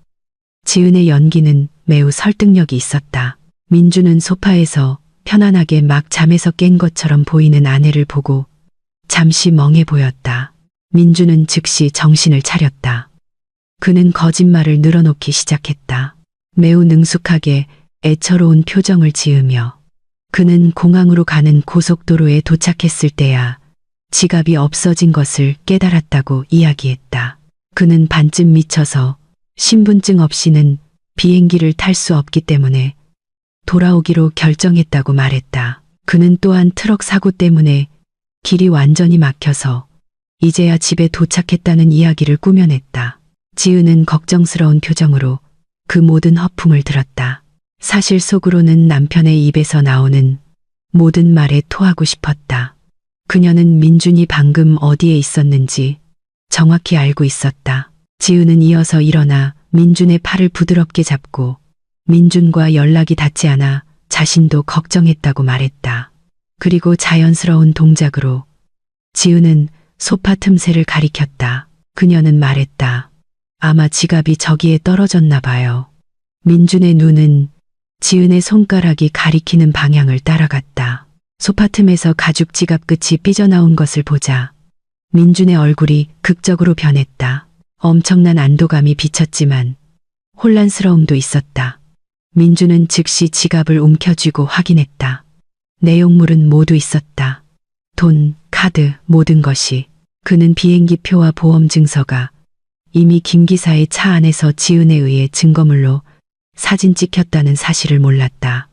지은의 연기는 매우 설득력이 있었다. 민준은 소파에서 편안하게 막 잠에서 깬 것처럼 보이는 아내를 보고 잠시 멍해 보였다. 민준은 즉시 정신을 차렸다. 그는 거짓말을 늘어놓기 시작했다. 매우 능숙하게 애처로운 표정을 지으며 그는 공항으로 가는 고속도로에 도착했을 때야 지갑이 없어진 것을 깨달았다고 이야기했다. 그는 반쯤 미쳐서 신분증 없이는 비행기를 탈 수 없기 때문에 돌아오기로 결정했다고 말했다. 그는 또한 트럭 사고 때문에 길이 완전히 막혀서 이제야 집에 도착했다는 이야기를 꾸며냈다. 지은은 걱정스러운 표정으로 그 모든 허풍을 들었다. 사실 속으로는 남편의 입에서 나오는 모든 말에 토하고 싶었다. 그녀는 민준이 방금 어디에 있었는지 정확히 알고 있었다. 지은은 이어서 일어나 민준의 팔을 부드럽게 잡고 민준과 연락이 닿지 않아 자신도 걱정했다고 말했다. 그리고 자연스러운 동작으로 지은은 소파 틈새를 가리켰다. 그녀는 말했다. 아마 지갑이 저기에 떨어졌나 봐요. 민준의 눈은 지은의 손가락이 가리키는 방향을 따라갔다. 소파 틈에서 가죽 지갑 끝이 삐져나온 것을 보자 민준의 얼굴이 극적으로 변했다. 엄청난 안도감이 비쳤지만 혼란스러움도 있었다. 민준은 즉시 지갑을 움켜쥐고 확인했다. 내용물은 모두 있었다. 돈, 카드, 모든 것이. 그는 비행기 표와 보험 증서가 이미 김 기사의 차 안에서 지은에 의해 증거물로 사진 찍혔다는 사실을 몰랐다.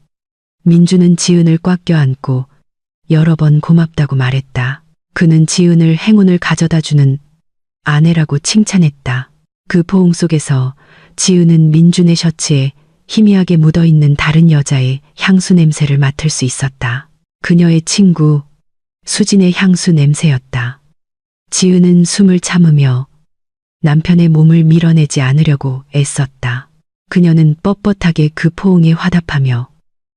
민준은 지은을 꽉 껴안고 여러 번 고맙다고 말했다. 그는 지은을 행운을 가져다주는 아내라고 칭찬했다. 그 포옹 속에서 지은은 민준의 셔츠에 희미하게 묻어있는 다른 여자의 향수 냄새를 맡을 수 있었다. 그녀의 친구 수진의 향수 냄새였다. 지은은 숨을 참으며 남편의 몸을 밀어내지 않으려고 애썼다. 그녀는 뻣뻣하게 그 포옹에 화답하며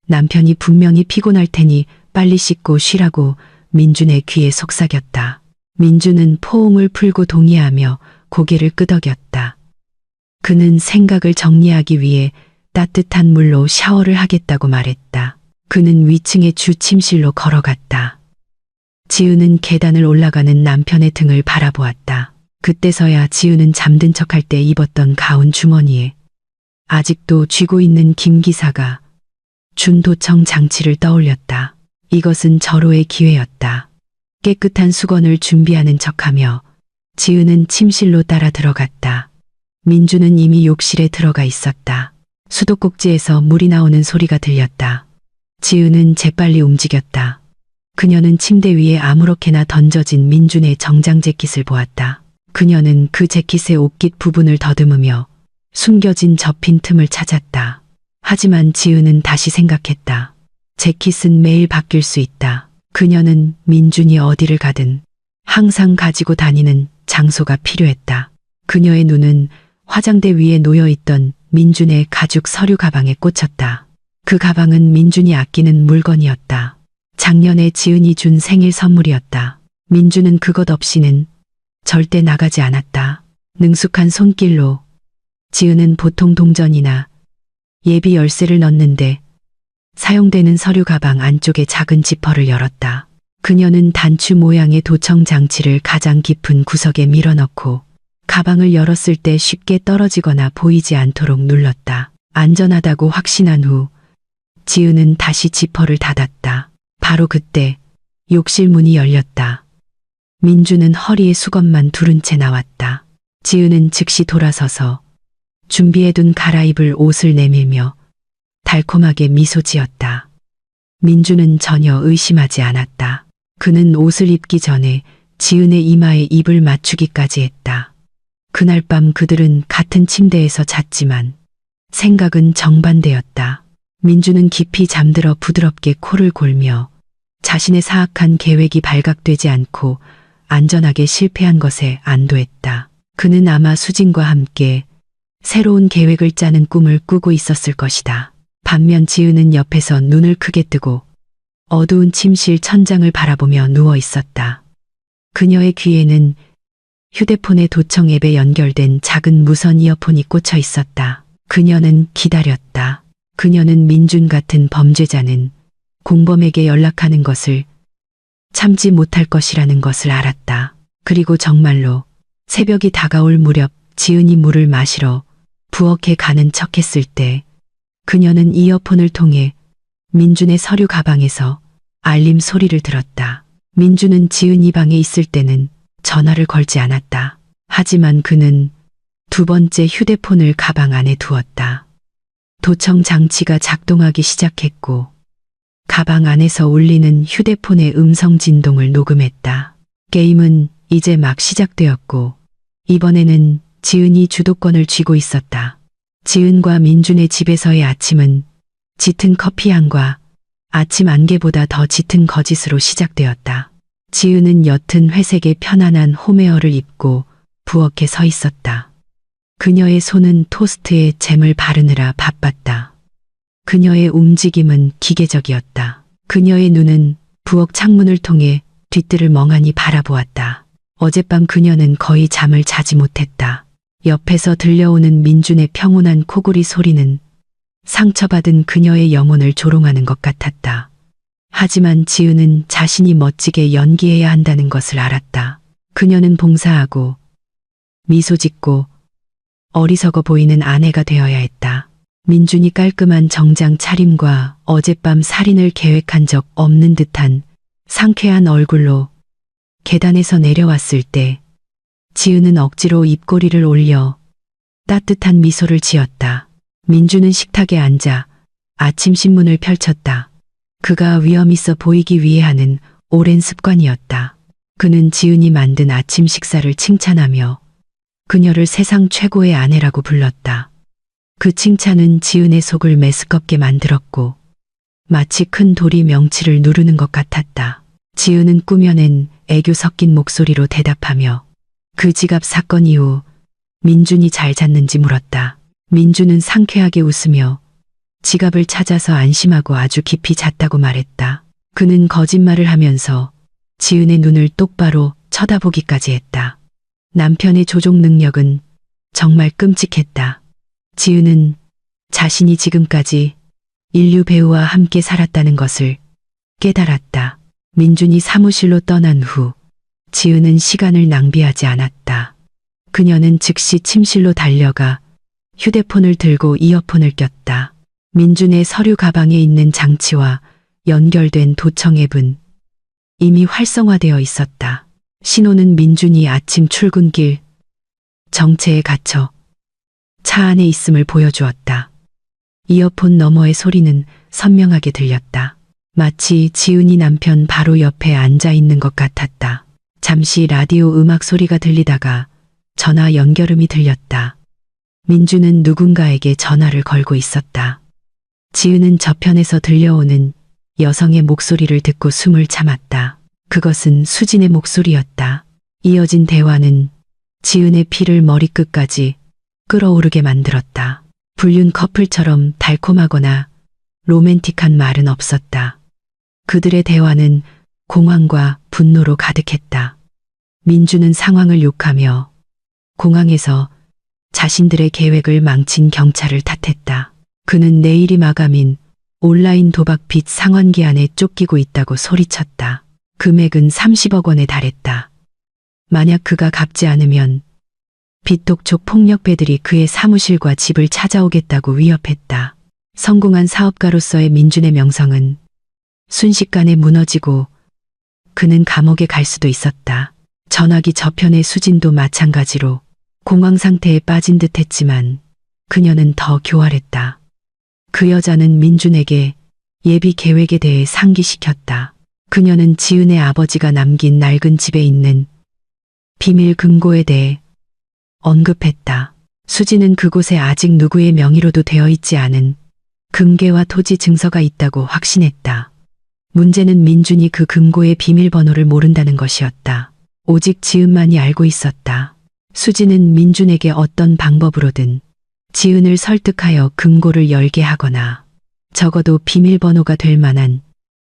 남편이 분명히 피곤할 테니 빨리 씻고 쉬라고 민준의 귀에 속삭였다. 민준은 포옹을 풀고 동의하며 고개를 끄덕였다. 그는 생각을 정리하기 위해 따뜻한 물로 샤워를 하겠다고 말했다. 그는 위층의 주 침실로 걸어갔다. 지은은 계단을 올라가는 남편의 등을 바라보았다. 그때서야 지은은 잠든 척할 때 입었던 가운 주머니에 아직도 쥐고 있는 김 기사가 준 도청 장치를 떠올렸다. 이것은 절호의 기회였다. 깨끗한 수건을 준비하는 척하며 지은은 침실로 따라 들어갔다. 민주는 이미 욕실에 들어가 있었다. 수도꼭지에서 물이 나오는 소리가 들렸다. 지은은 재빨리 움직였다. 그녀는 침대 위에 아무렇게나 던져진 민준의 정장 재킷을 보았다. 그녀는 그 재킷의 옷깃 부분을 더듬으며 숨겨진 접힌 틈을 찾았다. 하지만 지은은 다시 생각했다. 재킷은 매일 바뀔 수 있다. 그녀는 민준이 어디를 가든 항상 가지고 다니는 장소가 필요했다. 그녀의 눈은 화장대 위에 놓여있던 민준의 가죽 서류 가방에 꽂혔다. 그 가방은 민준이 아끼는 물건이었다. 작년에 지은이 준 생일 선물이었다. 민준은 그것 없이는 절대 나가지 않았다. 능숙한 손길로 지은은 보통 동전이나 예비 열쇠를 넣는데 사용되는 서류 가방 안쪽의 작은 지퍼를 열었다. 그녀는 단추 모양의 도청 장치를 가장 깊은 구석에 밀어넣고 가방을 열었을 때 쉽게 떨어지거나 보이지 않도록 눌렀다. 안전하다고 확신한 후 지은은 다시 지퍼를 닫았다. 바로 그때 욕실 문이 열렸다. 민주는 허리에 수건만 두른 채 나왔다. 지은은 즉시 돌아서서 준비해둔 갈아입을 옷을 내밀며 달콤하게 미소 지었다. 민주는 전혀 의심하지 않았다. 그는 옷을 입기 전에 지은의 이마에 입을 맞추기까지 했다. 그날 밤 그들은 같은 침대에서 잤지만 생각은 정반대였다. 민주는 깊이 잠들어 부드럽게 코를 골며 자신의 사악한 계획이 발각되지 않고 안전하게 실패한 것에 안도했다. 그는 아마 수진과 함께 새로운 계획을 짜는 꿈을 꾸고 있었을 것이다. 반면 지은은 옆에서 눈을 크게 뜨고 어두운 침실 천장을 바라보며 누워 있었다. 그녀의 귀에는 휴대폰의 도청 앱에 연결된 작은 무선 이어폰이 꽂혀 있었다. 그녀는 기다렸다. 그녀는 민준 같은 범죄자는 공범에게 연락하는 것을 참지 못할 것이라는 것을 알았다. 그리고 정말로 새벽이 다가올 무렵 지은이 물을 마시러 부엌에 가는 척했을 때 그녀는 이어폰을 통해 민준의 서류 가방에서 알림 소리를 들었다. 민준은 지은이 방에 있을 때는 전화를 걸지 않았다. 하지만 그는 두 번째 휴대폰을 가방 안에 두었다. 도청 장치가 작동하기 시작했고 가방 안에서 울리는 휴대폰의 음성 진동을 녹음했다. 게임은 이제 막 시작되었고 이번에는 지은이 주도권을 쥐고 있었다. 지은과 민준의 집에서의 아침은 짙은 커피향과 아침 안개보다 더 짙은 거짓으로 시작되었다. 지은은 옅은 회색의 편안한 홈웨어를 입고 부엌에 서 있었다. 그녀의 손은 토스트에 잼을 바르느라 바빴다. 그녀의 움직임은 기계적이었다. 그녀의 눈은 부엌 창문을 통해 뒷뜰을 멍하니 바라보았다. 어젯밤 그녀는 거의 잠을 자지 못했다. 옆에서 들려오는 민준의 평온한 코골이 소리는 상처받은 그녀의 영혼을 조롱하는 것 같았다. 하지만 지은은 자신이 멋지게 연기해야 한다는 것을 알았다. 그녀는 봉사하고 미소 짓고 어리석어 보이는 아내가 되어야 했다. 민준이 깔끔한 정장 차림과 어젯밤 살인을 계획한 적 없는 듯한 상쾌한 얼굴로 계단에서 내려왔을 때 지은은 억지로 입꼬리를 올려 따뜻한 미소를 지었다. 민준은 식탁에 앉아 아침 신문을 펼쳤다. 그가 위험 있어 보이기 위해 하는 오랜 습관이었다. 그는 지은이 만든 아침 식사를 칭찬하며 그녀를 세상 최고의 아내라고 불렀다. 그 칭찬은 지은의 속을 메스껍게 만들었고 마치 큰 돌이 명치를 누르는 것 같았다. 지은은 꾸며낸 애교 섞인 목소리로 대답하며 그 지갑 사건 이후 민준이 잘 잤는지 물었다. 민준은 상쾌하게 웃으며 지갑을 찾아서 안심하고 아주 깊이 잤다고 말했다. 그는 거짓말을 하면서 지은의 눈을 똑바로 쳐다보기까지 했다. 남편의 조종 능력은 정말 끔찍했다. 지은은 자신이 지금까지 인류 배우와 함께 살았다는 것을 깨달았다. 민준이 사무실로 떠난 후 지은은 시간을 낭비하지 않았다. 그녀는 즉시 침실로 달려가 휴대폰을 들고 이어폰을 꼈다. 민준의 서류 가방에 있는 장치와 연결된 도청 앱은 이미 활성화되어 있었다. 신호는 민준이 아침 출근길 정체에 갇혀 차 안에 있음을 보여주었다. 이어폰 너머의 소리는 선명하게 들렸다. 마치 지은이 남편 바로 옆에 앉아 있는 것 같았다. 잠시 라디오 음악 소리가 들리다가 전화 연결음이 들렸다. 민준은 누군가에게 전화를 걸고 있었다. 지은은 저편에서 들려오는 여성의 목소리를 듣고 숨을 참았다. 그것은 수진의 목소리였다. 이어진 대화는 지은의 피를 머리끝까지 끓어오르게 만들었다. 불륜 커플처럼 달콤하거나 로맨틱한 말은 없었다. 그들의 대화는 공황과 분노로 가득했다. 민주는 상황을 욕하며 공항에서 자신들의 계획을 망친 경찰을 탓했다. 그는 내일이 마감인 온라인 도박 빚 상환기 안에 쫓기고 있다고 소리쳤다. 금액은 30억 원에 달했다. 만약 그가 갚지 않으면 빚독촉 폭력배들이 그의 사무실과 집을 찾아오겠다고 위협했다. 성공한 사업가로서의 민준의 명성은 순식간에 무너지고 그는 감옥에 갈 수도 있었다. 전화기 저편의 수진도 마찬가지로 공황 상태에 빠진 듯 했지만 그녀는 더 교활했다. 그 여자는 민준에게 예비 계획에 대해 상기시켰다. 그녀는 지은의 아버지가 남긴 낡은 집에 있는 비밀 금고에 대해 언급했다. 수지는 그곳에 아직 누구의 명의로도 되어 있지 않은 금괴와 토지 증서가 있다고 확신했다. 문제는 민준이 그 금고의 비밀번호를 모른다는 것이었다. 오직 지은만이 알고 있었다. 수지는 민준에게 어떤 방법으로든 지은을 설득하여 금고를 열게 하거나 적어도 비밀번호가 될 만한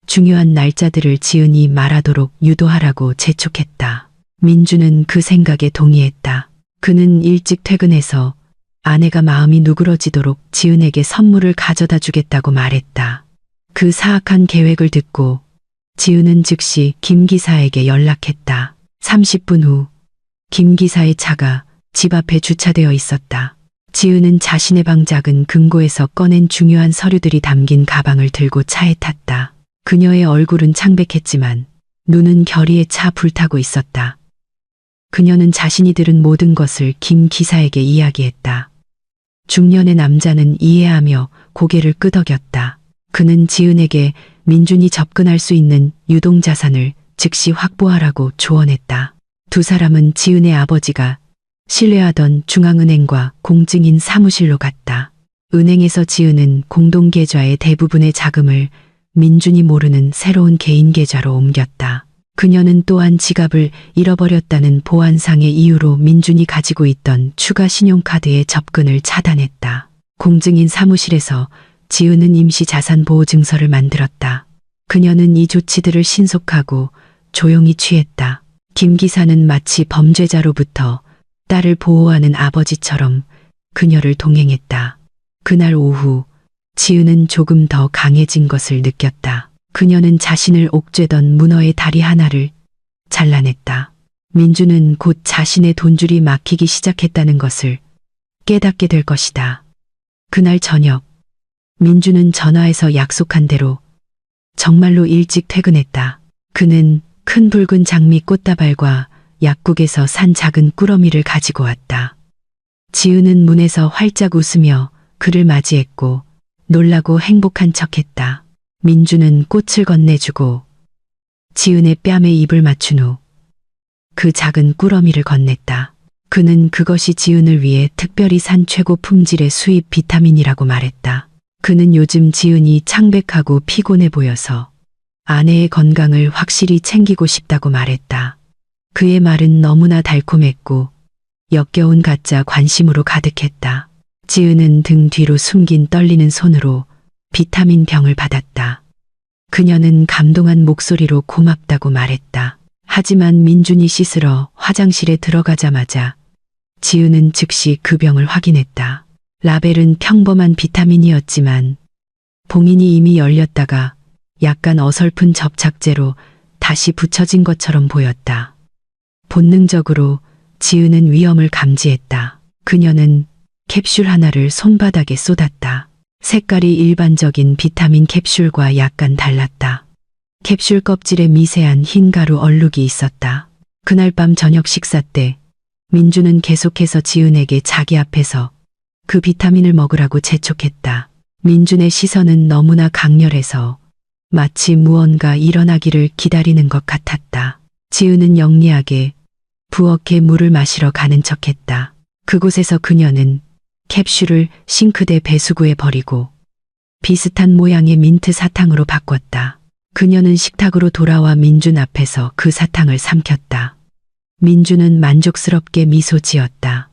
중요한 날짜들을 지은이 말하도록 유도하라고 재촉했다. 민준은 그 생각에 동의했다. 그는 일찍 퇴근해서 아내가 마음이 누그러지도록 지은에게 선물을 가져다 주겠다고 말했다. 그 사악한 계획을 듣고 지은은 즉시 김 기사에게 연락했다. 30분 후 김 기사의 차가 집 앞에 주차되어 있었다. 지은은 자신의 방 작은 금고에서 꺼낸 중요한 서류들이 담긴 가방을 들고 차에 탔다. 그녀의 얼굴은 창백했지만 눈은 결의에 차 불타고 있었다. 그녀는 자신이 들은 모든 것을 김 기사에게 이야기했다. 중년의 남자는 이해하며 고개를 끄덕였다. 그는 지은에게 민준이 접근할 수 있는 유동자산을 즉시 확보하라고 조언했다. 두 사람은 지은의 아버지가 신뢰하던 중앙은행과 공증인 사무실로 갔다. 은행에서 지은은 공동계좌의 대부분의 자금을 민준이 모르는 새로운 개인 계좌로 옮겼다. 그녀는 또한 지갑을 잃어버렸다는 보안상의 이유로 민준이 가지고 있던 추가 신용카드의 접근을 차단했다. 공증인 사무실에서 지은은 임시 자산 보호 증서를 만들었다. 그녀는 이 조치들을 신속하고 조용히 취했다. 김 기사는 마치 범죄자로부터 딸을 보호하는 아버지처럼 그녀를 동행했다. 그날 오후 지은은 조금 더 강해진 것을 느꼈다. 그녀는 자신을 옥죄던 문어의 다리 하나를 잘라냈다. 민주는 곧 자신의 돈줄이 막히기 시작했다는 것을 깨닫게 될 것이다. 그날 저녁 민주는 전화해서 약속한 대로 정말로 일찍 퇴근했다. 그는 큰 붉은 장미 꽃다발과 약국에서 산 작은 꾸러미를 가지고 왔다. 지은은 문에서 활짝 웃으며 그를 맞이했고 놀라고 행복한 척했다. 민주는 꽃을 건네주고 지은의 뺨에 입을 맞춘 후 그 작은 꾸러미를 건넸다. 그는 그것이 지은을 위해 특별히 산 최고 품질의 수입 비타민이라고 말했다. 그는 요즘 지은이 창백하고 피곤해 보여서 아내의 건강을 확실히 챙기고 싶다고 말했다. 그의 말은 너무나 달콤했고 역겨운 가짜 관심으로 가득했다. 지은은 등 뒤로 숨긴 떨리는 손으로 비타민 병을 받았다. 그녀는 감동한 목소리로 고맙다고 말했다. 하지만 민준이 씻으러 화장실에 들어가자마자 지은은 즉시 그 병을 확인했다. 라벨은 평범한 비타민이었지만 봉인이 이미 열렸다가 약간 어설픈 접착제로 다시 붙여진 것처럼 보였다. 본능적으로 지은은 위험을 감지했다. 그녀는 캡슐 하나를 손바닥에 쏟았다. 색깔이 일반적인 비타민 캡슐과 약간 달랐다. 캡슐 껍질에 미세한 흰 가루 얼룩이 있었다. 그날 밤 저녁 식사 때 민주는 계속해서 지은에게 자기 앞에서 그 비타민을 먹으라고 재촉했다. 민준의 시선은 너무나 강렬해서 마치 무언가 일어나기를 기다리는 것 같았다. 지은은 영리하게 부엌에 물을 마시러 가는 척했다. 그곳에서 그녀는 캡슐을 싱크대 배수구에 버리고 비슷한 모양의 민트 사탕으로 바꿨다. 그녀는 식탁으로 돌아와 민준 앞에서 그 사탕을 삼켰다. 민준은 만족스럽게 미소 지었다.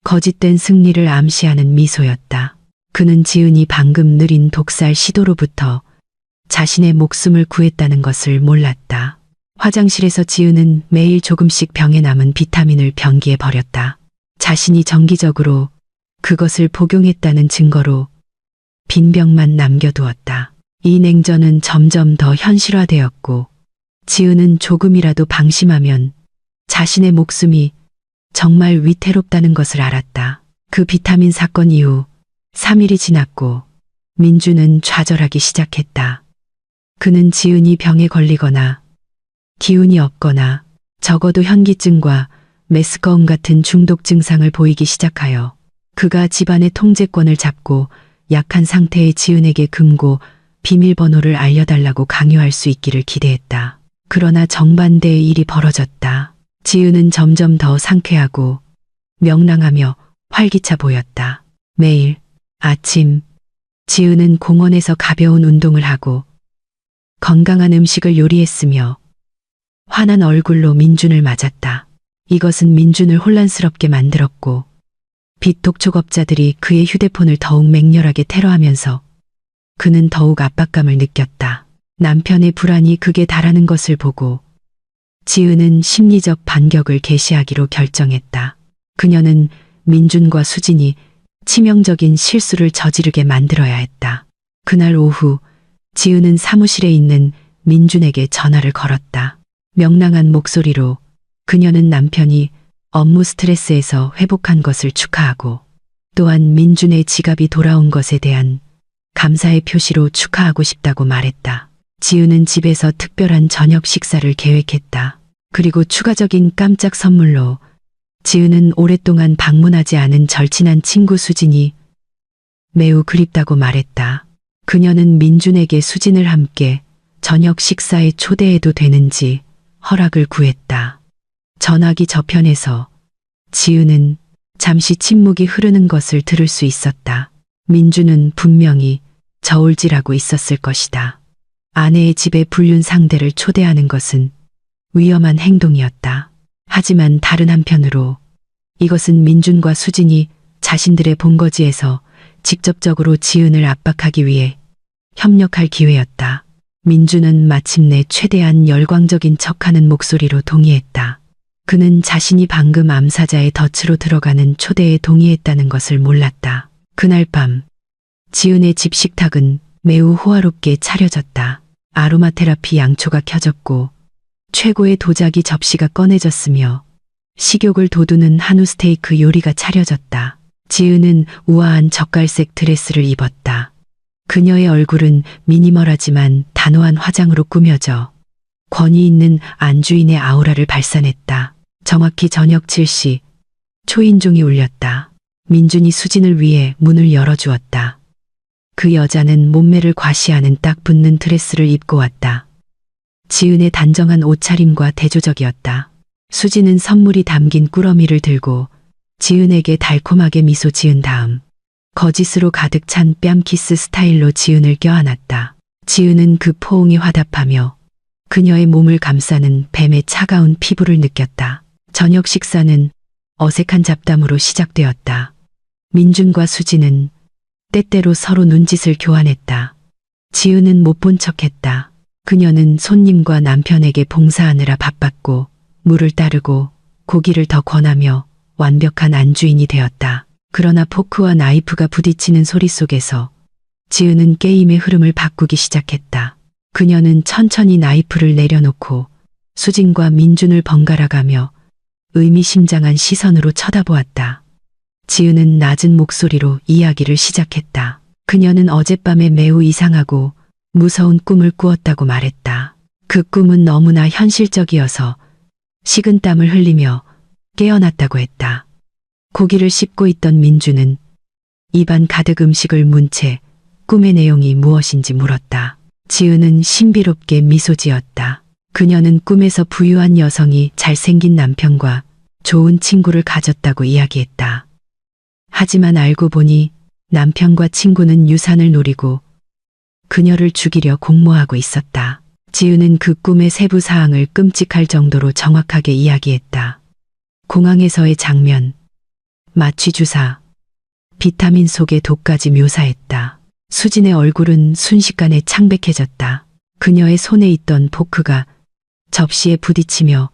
거짓된 승리를 암시하는 미소였다. 그는 지은이 방금 느린 독살 시도로부터 자신의 목숨을 구했다는 것을 몰랐다. 화장실에서 지은은 매일 조금씩 병에 남은 비타민을 변기에 버렸다. 자신이 정기적으로 그것을 복용했다는 증거로 빈 병만 남겨두었다. 이 냉전은 점점 더 현실화되었고 지은은 조금이라도 방심하면 자신의 목숨이 정말 위태롭다는 것을 알았다. 그 비타민 사건 이후 3일이 지났고 민주는 좌절하기 시작했다. 그는 지은이 병에 걸리거나 기운이 없거나 적어도 현기증과 메스꺼움 같은 중독 증상을 보이기 시작하여 그가 집안의 통제권을 잡고 약한 상태의 지은에게 금고 비밀번호를 알려달라고 강요할 수 있기를 기대했다. 그러나 정반대의 일이 벌어졌다. 지은은 점점 더 상쾌하고 명랑하며 활기차 보였다. 매일 아침 지은은 공원에서 가벼운 운동을 하고 건강한 음식을 요리했으며 환한 얼굴로 민준을 맞았다. 이것은 민준을 혼란스럽게 만들었고 빛 독촉업자들이 그의 휴대폰을 더욱 맹렬하게 테러하면서 그는 더욱 압박감을 느꼈다. 남편의 불안이 극에 달하는 것을 보고 지은은 심리적 반격을 개시하기로 결정했다. 그녀는 민준과 수진이 치명적인 실수를 저지르게 만들어야 했다. 그날 오후 지은은 사무실에 있는 민준에게 전화를 걸었다. 명랑한 목소리로 그녀는 남편이 업무 스트레스에서 회복한 것을 축하하고 또한 민준의 지갑이 돌아온 것에 대한 감사의 표시로 축하하고 싶다고 말했다. 지은은 집에서 특별한 저녁 식사를 계획했다. 그리고 추가적인 깜짝 선물로 지은은 오랫동안 방문하지 않은 절친한 친구 수진이 매우 그립다고 말했다. 그녀는 민준에게 수진을 함께 저녁 식사에 초대해도 되는지 허락을 구했다. 전화기 저편에서 지은은 잠시 침묵이 흐르는 것을 들을 수 있었다. 민준은 분명히 저울질하고 있었을 것이다. 아내의 집에 불륜 상대를 초대하는 것은 위험한 행동이었다. 하지만 다른 한편으로 이것은 민준과 수진이 자신들의 본거지에서 직접적으로 지은을 압박하기 위해 협력할 기회였다. 민준은 마침내 최대한 열광적인 척하는 목소리로 동의했다. 그는 자신이 방금 암사자의 덫으로 들어가는 초대에 동의했다는 것을 몰랐다. 그날 밤 지은의 집 식탁은 매우 호화롭게 차려졌다. 아로마 테라피 양초가 켜졌고 최고의 도자기 접시가 꺼내졌으며 식욕을 돋우는 한우 스테이크 요리가 차려졌다. 지은은 우아한 젓갈색 드레스를 입었다. 그녀의 얼굴은 미니멀하지만 단호한 화장으로 꾸며져 권위 있는 안주인의 아우라를 발산했다. 정확히 저녁 7시 초인종이 울렸다. 민준이 수진을 위해 문을 열어주었다. 그 여자는 몸매를 과시하는 딱 붙는 드레스를 입고 왔다. 지은의 단정한 옷차림과 대조적이었다. 수진은 선물이 담긴 꾸러미를 들고 지은에게 달콤하게 미소 지은 다음 거짓으로 가득 찬 뺨키스 스타일로 지은을 껴안았다. 지은은 그 포옹에 화답하며 그녀의 몸을 감싸는 뱀의 차가운 피부를 느꼈다. 저녁 식사는 어색한 잡담으로 시작되었다. 민준과 수진은 때때로 서로 눈짓을 교환했다. 지은은 못 본 척했다. 그녀는 손님과 남편에게 봉사하느라 바빴고 물을 따르고 고기를 더 권하며 완벽한 안주인이 되었다. 그러나 포크와 나이프가 부딪히는 소리 속에서 지은은 게임의 흐름을 바꾸기 시작했다. 그녀는 천천히 나이프를 내려놓고 수진과 민준을 번갈아가며 의미심장한 시선으로 쳐다보았다. 지은은 낮은 목소리로 이야기를 시작했다. 그녀는 어젯밤에 매우 이상하고 무서운 꿈을 꾸었다고 말했다. 그 꿈은 너무나 현실적이어서 식은땀을 흘리며 깨어났다고 했다. 고기를 씹고 있던 민주는 입안 가득 음식을 문 채 꿈의 내용이 무엇인지 물었다. 지은은 신비롭게 미소 지었다. 그녀는 꿈에서 부유한 여성이 잘생긴 남편과 좋은 친구를 가졌다고 이야기했다. 하지만 알고 보니 남편과 친구는 유산을 노리고 그녀를 죽이려 공모하고 있었다. 지은은 그 꿈의 세부 사항을 끔찍할 정도로 정확하게 이야기했다. 공항에서의 장면, 마취 주사, 비타민 속의 독까지 묘사했다. 수진의 얼굴은 순식간에 창백해졌다. 그녀의 손에 있던 포크가 접시에 부딪히며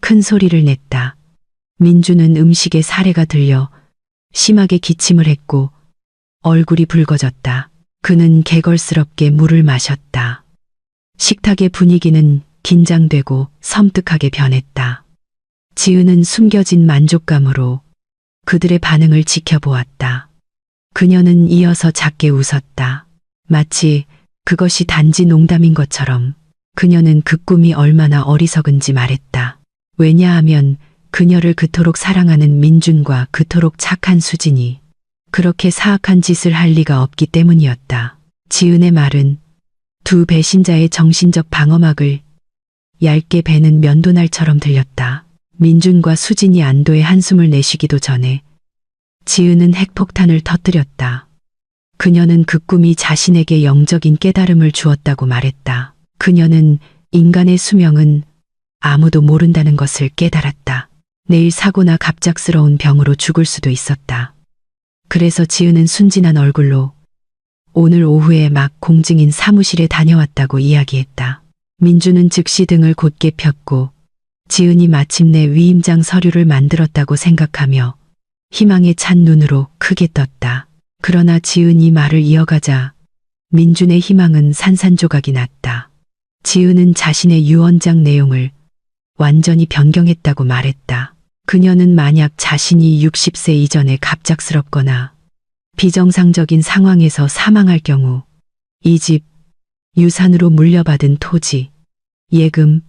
큰 소리를 냈다. 민주는 음식에 사례가 들려 심하게 기침을 했고 얼굴이 붉어졌다. 그는 개걸스럽게 물을 마셨다. 식탁의 분위기는 긴장되고 섬뜩하게 변했다. 지은은 숨겨진 만족감으로 그들의 반응을 지켜보았다. 그녀는 이어서 작게 웃었다. 마치 그것이 단지 농담인 것처럼. 그녀는 그 꿈이 얼마나 어리석은지 말했다. 왜냐하면 그녀를 그토록 사랑하는 민준과 그토록 착한 수진이 그렇게 사악한 짓을 할 리가 없기 때문이었다. 지은의 말은 두 배신자의 정신적 방어막을 얇게 베는 면도날처럼 들렸다. 민준과 수진이 안도의 한숨을 내쉬기도 전에 지은은 핵폭탄을 터뜨렸다. 그녀는 그 꿈이 자신에게 영적인 깨달음을 주었다고 말했다. 그녀는 인간의 수명은 아무도 모른다는 것을 깨달았다. 내일 사고나 갑작스러운 병으로 죽을 수도 있었다. 그래서 지은은 순진한 얼굴로 오늘 오후에 막 공증인 사무실에 다녀왔다고 이야기했다. 민주는 즉시 등을 곧게 폈고 지은이 마침내 위임장 서류를 만들었다고 생각하며 희망에 찬 눈으로 크게 떴다. 그러나 지은이 말을 이어가자 민준의 희망은 산산조각이 났다. 지은은 자신의 유언장 내용을 완전히 변경했다고 말했다. 그녀는 만약 자신이 60세 이전에 갑작스럽거나 비정상적인 상황에서 사망할 경우 이 집, 유산으로 물려받은 토지, 예금,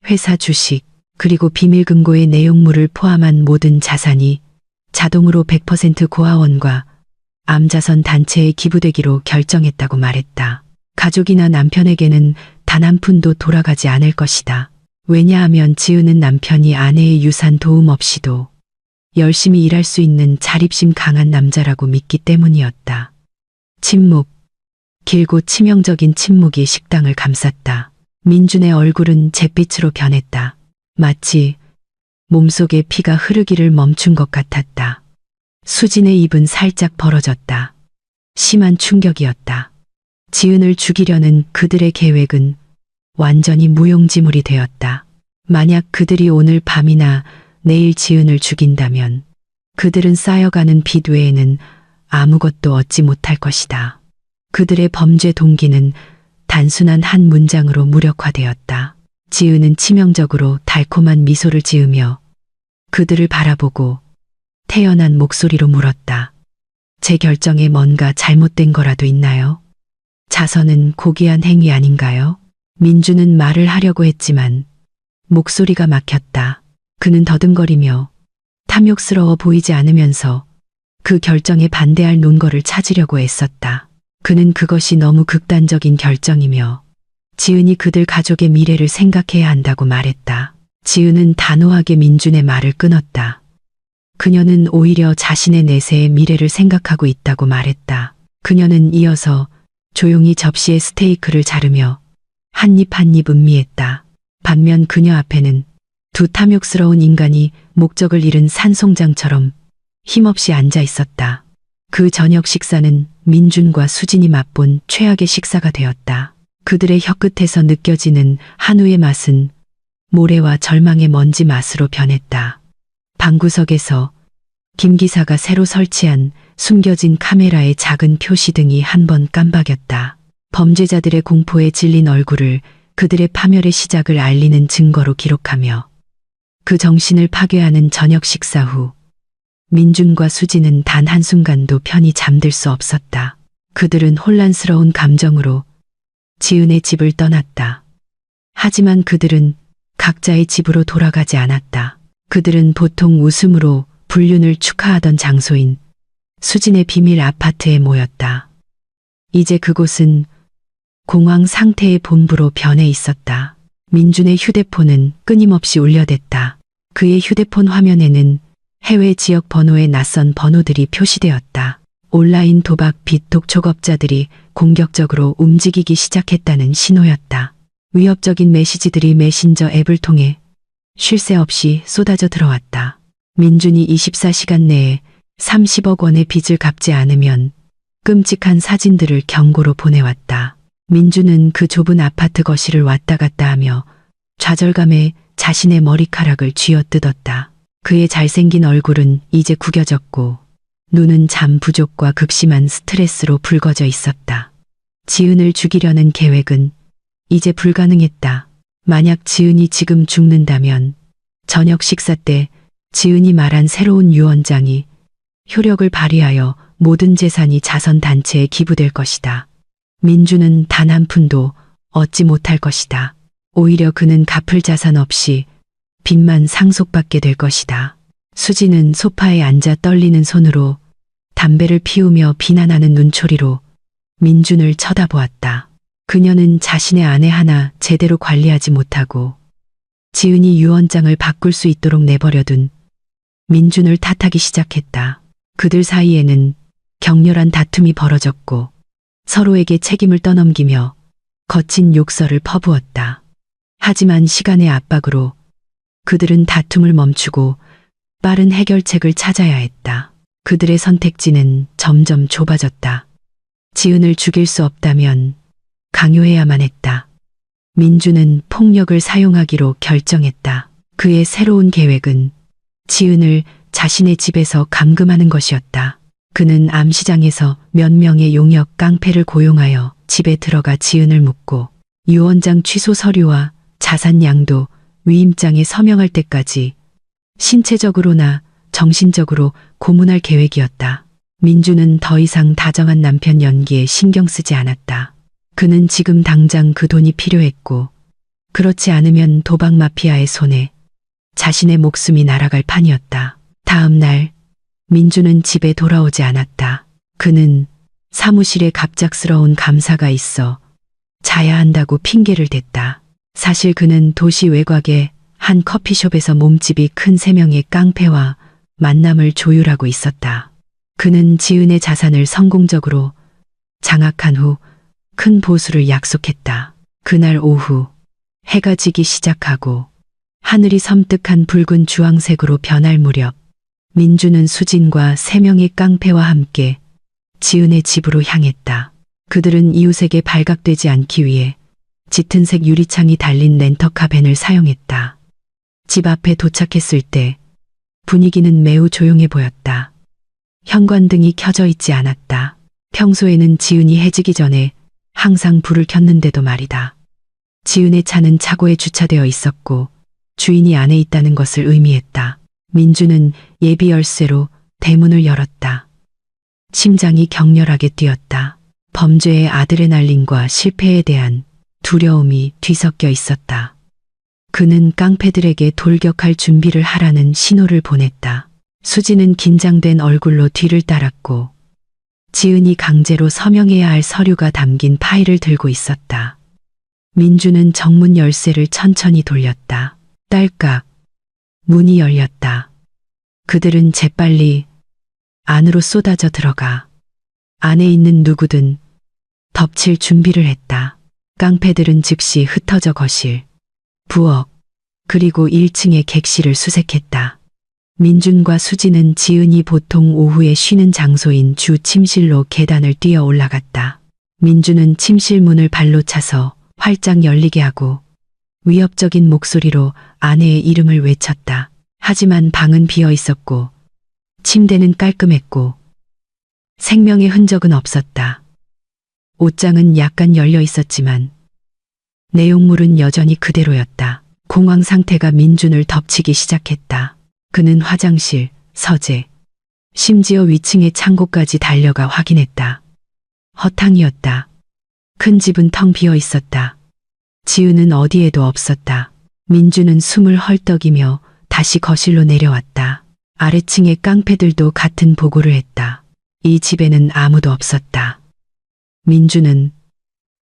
회사 주식, 그리고 비밀금고의 내용물을 포함한 모든 자산이 자동으로 100% 고아원과 암자선 단체에 기부되기로 결정했다고 말했다. 가족이나 남편에게는 단 한 푼도 돌아가지 않을 것이다. 왜냐하면 지은은 남편이 아내의 유산 도움 없이도 열심히 일할 수 있는 자립심 강한 남자라고 믿기 때문이었다. 침묵. 길고 치명적인 침묵이 식당을 감쌌다. 민준의 얼굴은 잿빛으로 변했다. 마치 몸속에 피가 흐르기를 멈춘 것 같았다. 수진의 입은 살짝 벌어졌다. 심한 충격이었다. 지은을 죽이려는 그들의 계획은 완전히 무용지물이 되었다. 만약 그들이 오늘 밤이나 내일 지은을 죽인다면 그들은 쌓여가는 빚 외에는 아무것도 얻지 못할 것이다. 그들의 범죄 동기는 단순한 한 문장으로 무력화되었다. 지은은 치명적으로 달콤한 미소를 지으며 그들을 바라보고 태연한 목소리로 물었다. 제 결정에 뭔가 잘못된 거라도 있나요? 자선은 고귀한 행위 아닌가요? 민주는 말을 하려고 했지만 목소리가 막혔다. 그는 더듬거리며 탐욕스러워 보이지 않으면서 그 결정에 반대할 논거를 찾으려고 애썼다. 그는 그것이 너무 극단적인 결정이며 지은이 그들 가족의 미래를 생각해야 한다고 말했다. 지은은 단호하게 민준의 말을 끊었다. 그녀는 오히려 자신의 내세의 미래를 생각하고 있다고 말했다. 그녀는 이어서 조용히 접시에 스테이크를 자르며 한 입 한 입 음미했다. 반면 그녀 앞에는 두 탐욕스러운 인간이 목적을 잃은 산송장처럼 힘없이 앉아 있었다. 그 저녁 식사는 민준과 수진이 맛본 최악의 식사가 되었다. 그들의 혀끝에서 느껴지는 한우의 맛은 모래와 절망의 먼지 맛으로 변했다. 방구석에서 김 기사가 새로 설치한 숨겨진 카메라의 작은 표시등이 한 번 깜박였다. 범죄자들의 공포에 질린 얼굴을 그들의 파멸의 시작을 알리는 증거로 기록하며 그 정신을 파괴하는 저녁 식사 후 민준과 수진은 단 한순간도 편히 잠들 수 없었다. 그들은 혼란스러운 감정으로 지은의 집을 떠났다. 하지만 그들은 각자의 집으로 돌아가지 않았다. 그들은 보통 웃음으로 불륜을 축하하던 장소인 수진의 비밀 아파트에 모였다. 이제 그곳은 공황 상태의 본부로 변해 있었다. 민준의 휴대폰은 끊임없이 울려댔다. 그의 휴대폰 화면에는 해외 지역 번호의 낯선 번호들이 표시되었다. 온라인 도박 빚 독촉업자들이 공격적으로 움직이기 시작했다는 신호였다. 위협적인 메시지들이 메신저 앱을 통해 쉴 새 없이 쏟아져 들어왔다. 민준이 24시간 내에 30억 원의 빚을 갚지 않으면 끔찍한 사진들을 경고로 보내왔다. 민준은 그 좁은 아파트 거실을 왔다 갔다 하며 좌절감에 자신의 머리카락을 쥐어뜯었다. 그의 잘생긴 얼굴은 이제 구겨졌고 눈은 잠 부족과 극심한 스트레스로 붉어져 있었다. 지은을 죽이려는 계획은 이제 불가능했다. 만약 지은이 지금 죽는다면 저녁 식사 때 지은이 말한 새로운 유언장이 효력을 발휘하여 모든 재산이 자선 단체에 기부될 것이다. 민주는 단 한 푼도 얻지 못할 것이다. 오히려 그는 갚을 자산 없이 빚만 상속받게 될 것이다. 수지는 소파에 앉아 떨리는 손으로 담배를 피우며 비난하는 눈초리로 민준을 쳐다보았다. 그녀는 자신의 아내 하나 제대로 관리하지 못하고 지은이 유언장을 바꿀 수 있도록 내버려둔 민준을 탓하기 시작했다. 그들 사이에는 격렬한 다툼이 벌어졌고 서로에게 책임을 떠넘기며 거친 욕설을 퍼부었다. 하지만 시간의 압박으로 그들은 다툼을 멈추고 빠른 해결책을 찾아야 했다. 그들의 선택지는 점점 좁아졌다. 지은을 죽일 수 없다면 강요해야만 했다. 민주는 폭력을 사용하기로 결정했다. 그의 새로운 계획은 지은을 자신의 집에서 감금하는 것이었다. 그는 암시장에서 몇 명의 용역 깡패를 고용하여 집에 들어가 지은을 묻고 유언장 취소 서류와 자산 양도 위임장에 서명할 때까지 신체적으로나 정신적으로 고문할 계획이었다. 민주는 더 이상 다정한 남편 연기에 신경 쓰지 않았다. 그는 지금 당장 그 돈이 필요했고 그렇지 않으면 도박 마피아의 손에 자신의 목숨이 날아갈 판이었다. 다음 날 민주는 집에 돌아오지 않았다. 그는 사무실에 갑작스러운 감사가 있어 자야 한다고 핑계를 댔다. 사실 그는 도시 외곽의 한 커피숍에서 몸집이 큰 3명의 깡패와 만남을 조율하고 있었다. 그는 지은의 자산을 성공적으로 장악한 후 큰 보수를 약속했다. 그날 오후 해가 지기 시작하고 하늘이 섬뜩한 붉은 주황색으로 변할 무렵 민주는 수진과 3명의 깡패와 함께 지은의 집으로 향했다. 그들은 이웃에게 발각되지 않기 위해 짙은색 유리창이 달린 렌터카 밴을 사용했다. 집 앞에 도착했을 때 분위기는 매우 조용해 보였다. 현관등이 켜져 있지 않았다. 평소에는 지은이 해지기 전에 항상 불을 켰는데도 말이다. 지은의 차는 차고에 주차되어 있었고 주인이 안에 있다는 것을 의미했다. 민주는 예비 열쇠로 대문을 열었다. 심장이 격렬하게 뛰었다. 범죄의 아드레날린과 실패에 대한 두려움이 뒤섞여 있었다. 그는 깡패들에게 돌격할 준비를 하라는 신호를 보냈다. 수지는 긴장된 얼굴로 뒤를 따랐고 지은이 강제로 서명해야 할 서류가 담긴 파일을 들고 있었다. 민주는 정문 열쇠를 천천히 돌렸다. 딸깍. 문이 열렸다. 그들은 재빨리 안으로 쏟아져 들어가 안에 있는 누구든 덮칠 준비를 했다. 깡패들은 즉시 흩어져 거실, 부엌, 그리고 1층의 객실을 수색했다. 민준과 수지는 지은이 보통 오후에 쉬는 장소인 주 침실로 계단을 뛰어 올라갔다. 민주는 침실 문을 발로 차서 활짝 열리게 하고 위협적인 목소리로 아내의 이름을 외쳤다. 하지만 방은 비어 있었고 침대는 깔끔했고 생명의 흔적은 없었다. 옷장은 약간 열려 있었지만 내용물은 여전히 그대로였다. 공황 상태가 민준을 덮치기 시작했다. 그는 화장실, 서재, 심지어 위층의 창고까지 달려가 확인했다. 허탕이었다. 큰 집은 텅 비어 있었다. 지은은 어디에도 없었다. 민주는 숨을 헐떡이며 다시 거실로 내려왔다. 아래층의 깡패들도 같은 보고를 했다. 이 집에는 아무도 없었다. 민주는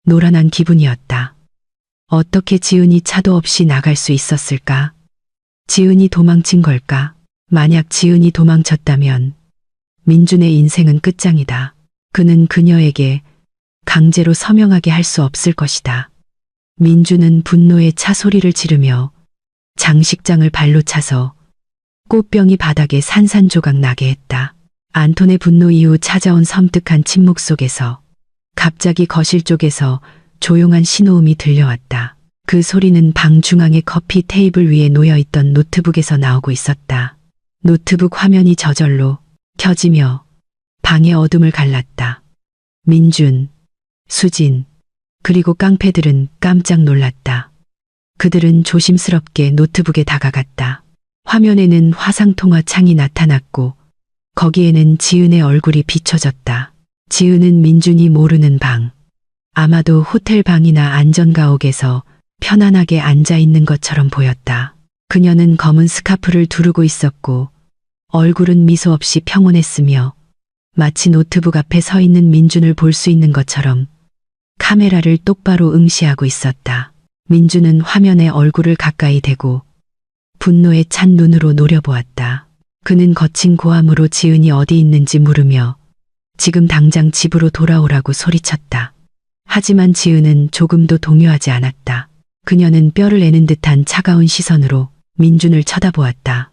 노란한 기분이었다. 어떻게 지은이 차도 없이 나갈 수 있었을까? 지은이 도망친 걸까? 만약 지은이 도망쳤다면 민준의 인생은 끝장이다. 그는 그녀에게 강제로 서명하게 할 수 없을 것이다. 민주는 분노에 차 소리를 지르며 장식장을 발로 차서 꽃병이 바닥에 산산조각 나게 했다. 안톤의 분노 이후 찾아온 섬뜩한 침묵 속에서 갑자기 거실 쪽에서 조용한 신호음이 들려왔다. 그 소리는 방 중앙의 커피 테이블 위에 놓여있던 노트북에서 나오고 있었다. 노트북 화면이 저절로 켜지며 방의 어둠을 갈랐다. 민준, 수진, 그리고 깡패들은 깜짝 놀랐다. 그들은 조심스럽게 노트북에 다가갔다. 화면에는 화상통화 창이 나타났고 거기에는 지은의 얼굴이 비춰졌다. 지은은 민준이 모르는 방, 아마도 호텔 방이나 안전가옥에서 편안하게 앉아 있는 것처럼 보였다. 그녀는 검은 스카프를 두르고 있었고 얼굴은 미소 없이 평온했으며 마치 노트북 앞에 서 있는 민준을 볼 수 있는 것처럼 카메라를 똑바로 응시하고 있었다. 민준은 화면에 얼굴을 가까이 대고 분노에 찬 눈으로 노려보았다. 그는 거친 고함으로 지은이 어디 있는지 물으며 지금 당장 집으로 돌아오라고 소리쳤다. 하지만 지은은 조금도 동요하지 않았다. 그녀는 뼈를 애는 듯한 차가운 시선으로 민준을 쳐다보았다.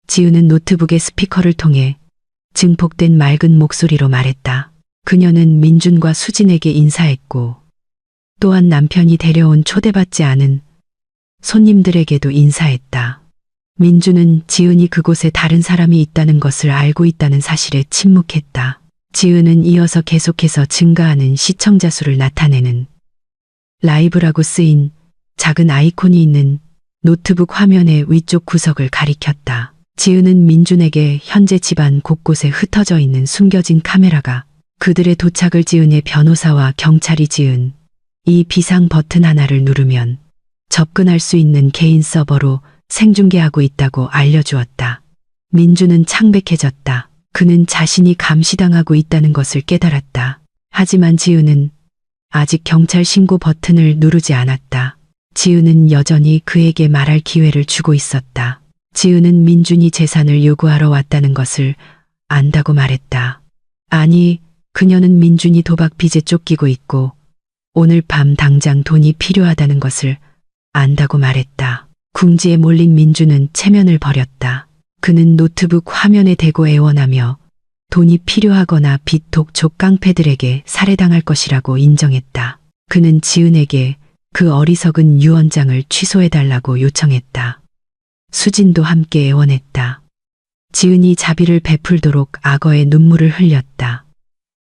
지은은 노트북의 스피커를 통해 증폭된 맑은 목소리로 말했다. 그녀는 민준과 수진에게 인사했고 또한 남편이 데려온 초대받지 않은 손님들에게도 인사했다. 민준은 지은이 그곳에 다른 사람이 있다는 것을 알고 있다는 사실에 침묵했다. 지은은 이어서 계속해서 증가하는 시청자 수를 나타내는 라이브라고 쓰인 작은 아이콘이 있는 노트북 화면의 위쪽 구석을 가리켰다. 지은은 민준에게 현재 집안 곳곳에 흩어져 있는 숨겨진 카메라가 그들의 도착을 지은의 변호사와 경찰이 지은 이 비상 버튼 하나를 누르면 접근할 수 있는 개인 서버로 생중계하고 있다고 알려주었다. 민준은 창백해졌다. 그는 자신이 감시당하고 있다는 것을 깨달았다. 하지만 지은은 아직 경찰 신고 버튼을 누르지 않았다. 지은은 여전히 그에게 말할 기회를 주고 있었다. 지은은 민준이 재산을 요구하러 왔다는 것을 안다고 말했다. 아니, 그녀는 민준이 도박 빚에 쫓기고 있고 오늘 밤 당장 돈이 필요하다는 것을 안다고 말했다. 궁지에 몰린 민준은 체면을 버렸다. 그는 노트북 화면에 대고 애원하며 돈이 필요하거나 빚독촉 깡패들에게 살해당할 것이라고 인정했다. 그는 지은에게 그 어리석은 유언장을 취소해달라고 요청했다. 수진도 함께 애원했다. 지은이 자비를 베풀도록 악어의 눈물을 흘렸다.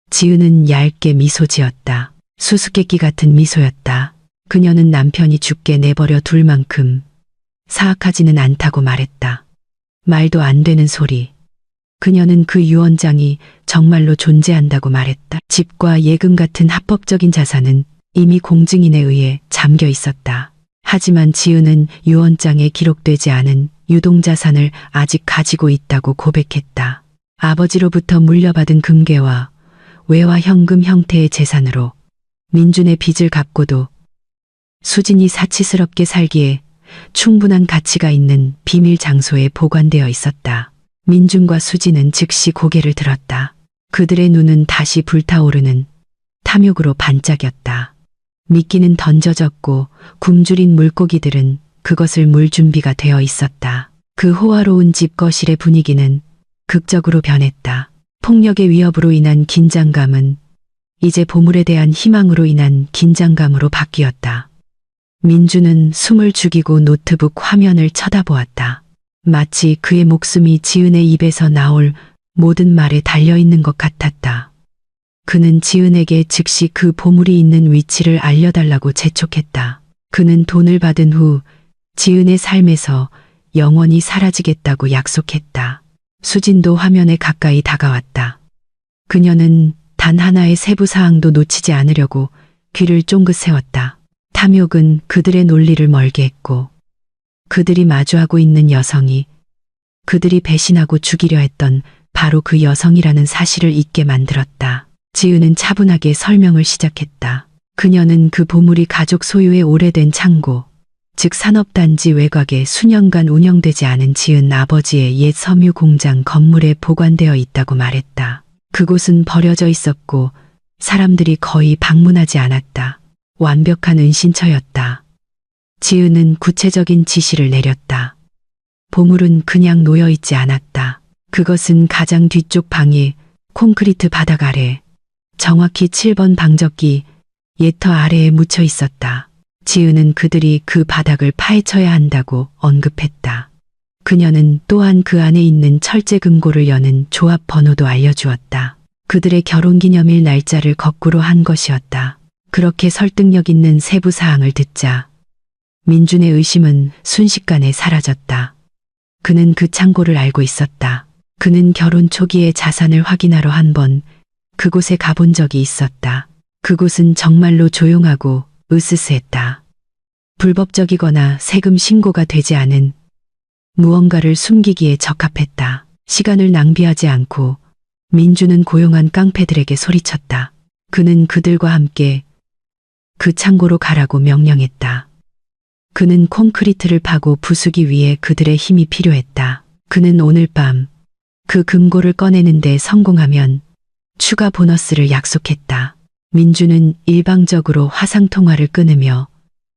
지은은 얇게 미소 지었다. 수수께끼 같은 미소였다. 그녀는 남편이 죽게 내버려 둘 만큼 사악하지는 않다고 말했다. 말도 안 되는 소리. 그녀는 그 유언장이 정말로 존재한다고 말했다. 집과 예금 같은 합법적인 자산은 이미 공증인에 의해 잠겨 있었다. 하지만 지은은 유언장에 기록되지 않은 유동자산을 아직 가지고 있다고 고백했다. 아버지로부터 물려받은 금괴와 외화 현금 형태의 재산으로 민준의 빚을 갚고도 수진이 사치스럽게 살기에 충분한 가치가 있는 비밀 장소에 보관되어 있었다. 민준과 수진은 즉시 고개를 들었다. 그들의 눈은 다시 불타오르는 탐욕으로 반짝였다. 미끼는 던져졌고 굶주린 물고기들은 그것을 물 준비가 되어 있었다. 그 호화로운 집 거실의 분위기는 극적으로 변했다. 폭력의 위협으로 인한 긴장감은 이제 보물에 대한 희망으로 인한 긴장감으로 바뀌었다. 민준은 숨을 죽이고 노트북 화면을 쳐다보았다. 마치 그의 목숨이 지은의 입에서 나올 모든 말에 달려있는 것 같았다. 그는 지은에게 즉시 그 보물이 있는 위치를 알려달라고 재촉했다. 그는 돈을 받은 후 지은의 삶에서 영원히 사라지겠다고 약속했다. 수진도 화면에 가까이 다가왔다. 그녀는 단 하나의 세부 사항도 놓치지 않으려고 귀를 쫑긋 세웠다. 탐욕은 그들의 논리를 멀게 했고 그들이 마주하고 있는 여성이 그들이 배신하고 죽이려 했던 바로 그 여성이라는 사실을 잊게 만들었다. 지은은 차분하게 설명을 시작했다. 그녀는 그 보물이 가족 소유의 오래된 창고, 즉 산업단지 외곽에 수년간 운영되지 않은 지은 아버지의 옛 섬유 공장 건물에 보관되어 있다고 말했다. 그곳은 버려져 있었고 사람들이 거의 방문하지 않았다. 완벽한 은신처였다. 지은은 구체적인 지시를 내렸다. 보물은 그냥 놓여있지 않았다. 그것은 가장 뒤쪽 방의 콘크리트 바닥 아래 정확히 7번 방적기 예터 아래에 묻혀 있었다. 지은은 그들이 그 바닥을 파헤쳐야 한다고 언급했다. 그녀는 또한 그 안에 있는 철제 금고를 여는 조합 번호도 알려주었다. 그들의 결혼기념일 날짜를 거꾸로 한 것이었다. 그렇게 설득력 있는 세부 사항을 듣자 민준의 의심은 순식간에 사라졌다. 그는 그 창고를 알고 있었다. 그는 결혼 초기에 자산을 확인하러 한 번 그곳에 가본 적이 있었다. 그곳은 정말로 조용하고 으스스했다. 불법적이거나 세금 신고가 되지 않은 무언가를 숨기기에 적합했다. 시간을 낭비하지 않고 민준은 고용한 깡패들에게 소리쳤다. 그는 그들과 함께 그 창고로 가라고 명령했다. 그는 콘크리트를 파고 부수기 위해 그들의 힘이 필요했다. 그는 오늘 밤 그 금고를 꺼내는데 성공하면 추가 보너스를 약속했다. 민주는 일방적으로 화상통화를 끊으며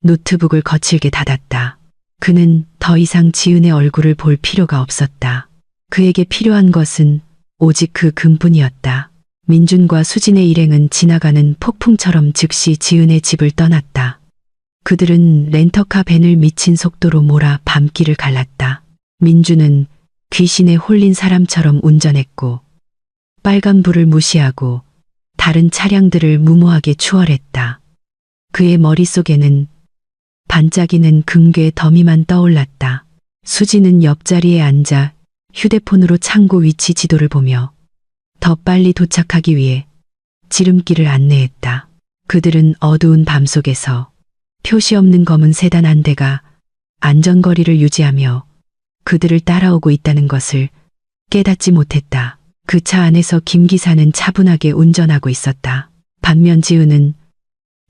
노트북을 거칠게 닫았다. 그는 더 이상 지은의 얼굴을 볼 필요가 없었다. 그에게 필요한 것은 오직 그 금뿐이었다. 민준과 수진의 일행은 지나가는 폭풍처럼 즉시 지은의 집을 떠났다. 그들은 렌터카 밴을 미친 속도로 몰아 밤길을 갈랐다. 민준은 귀신에 홀린 사람처럼 운전했고 빨간불을 무시하고 다른 차량들을 무모하게 추월했다. 그의 머릿속에는 반짝이는 금괴 더미만 떠올랐다. 수지는 옆자리에 앉아 휴대폰으로 창고 위치 지도를 보며 더 빨리 도착하기 위해 지름길을 안내했다. 그들은 어두운 밤속에서 표시 없는 검은 세단 한 대가 안전거리를 유지하며 그들을 따라오고 있다는 것을 깨닫지 못했다. 그 차 안에서 김 기사는 차분하게 운전하고 있었다. 반면 지은은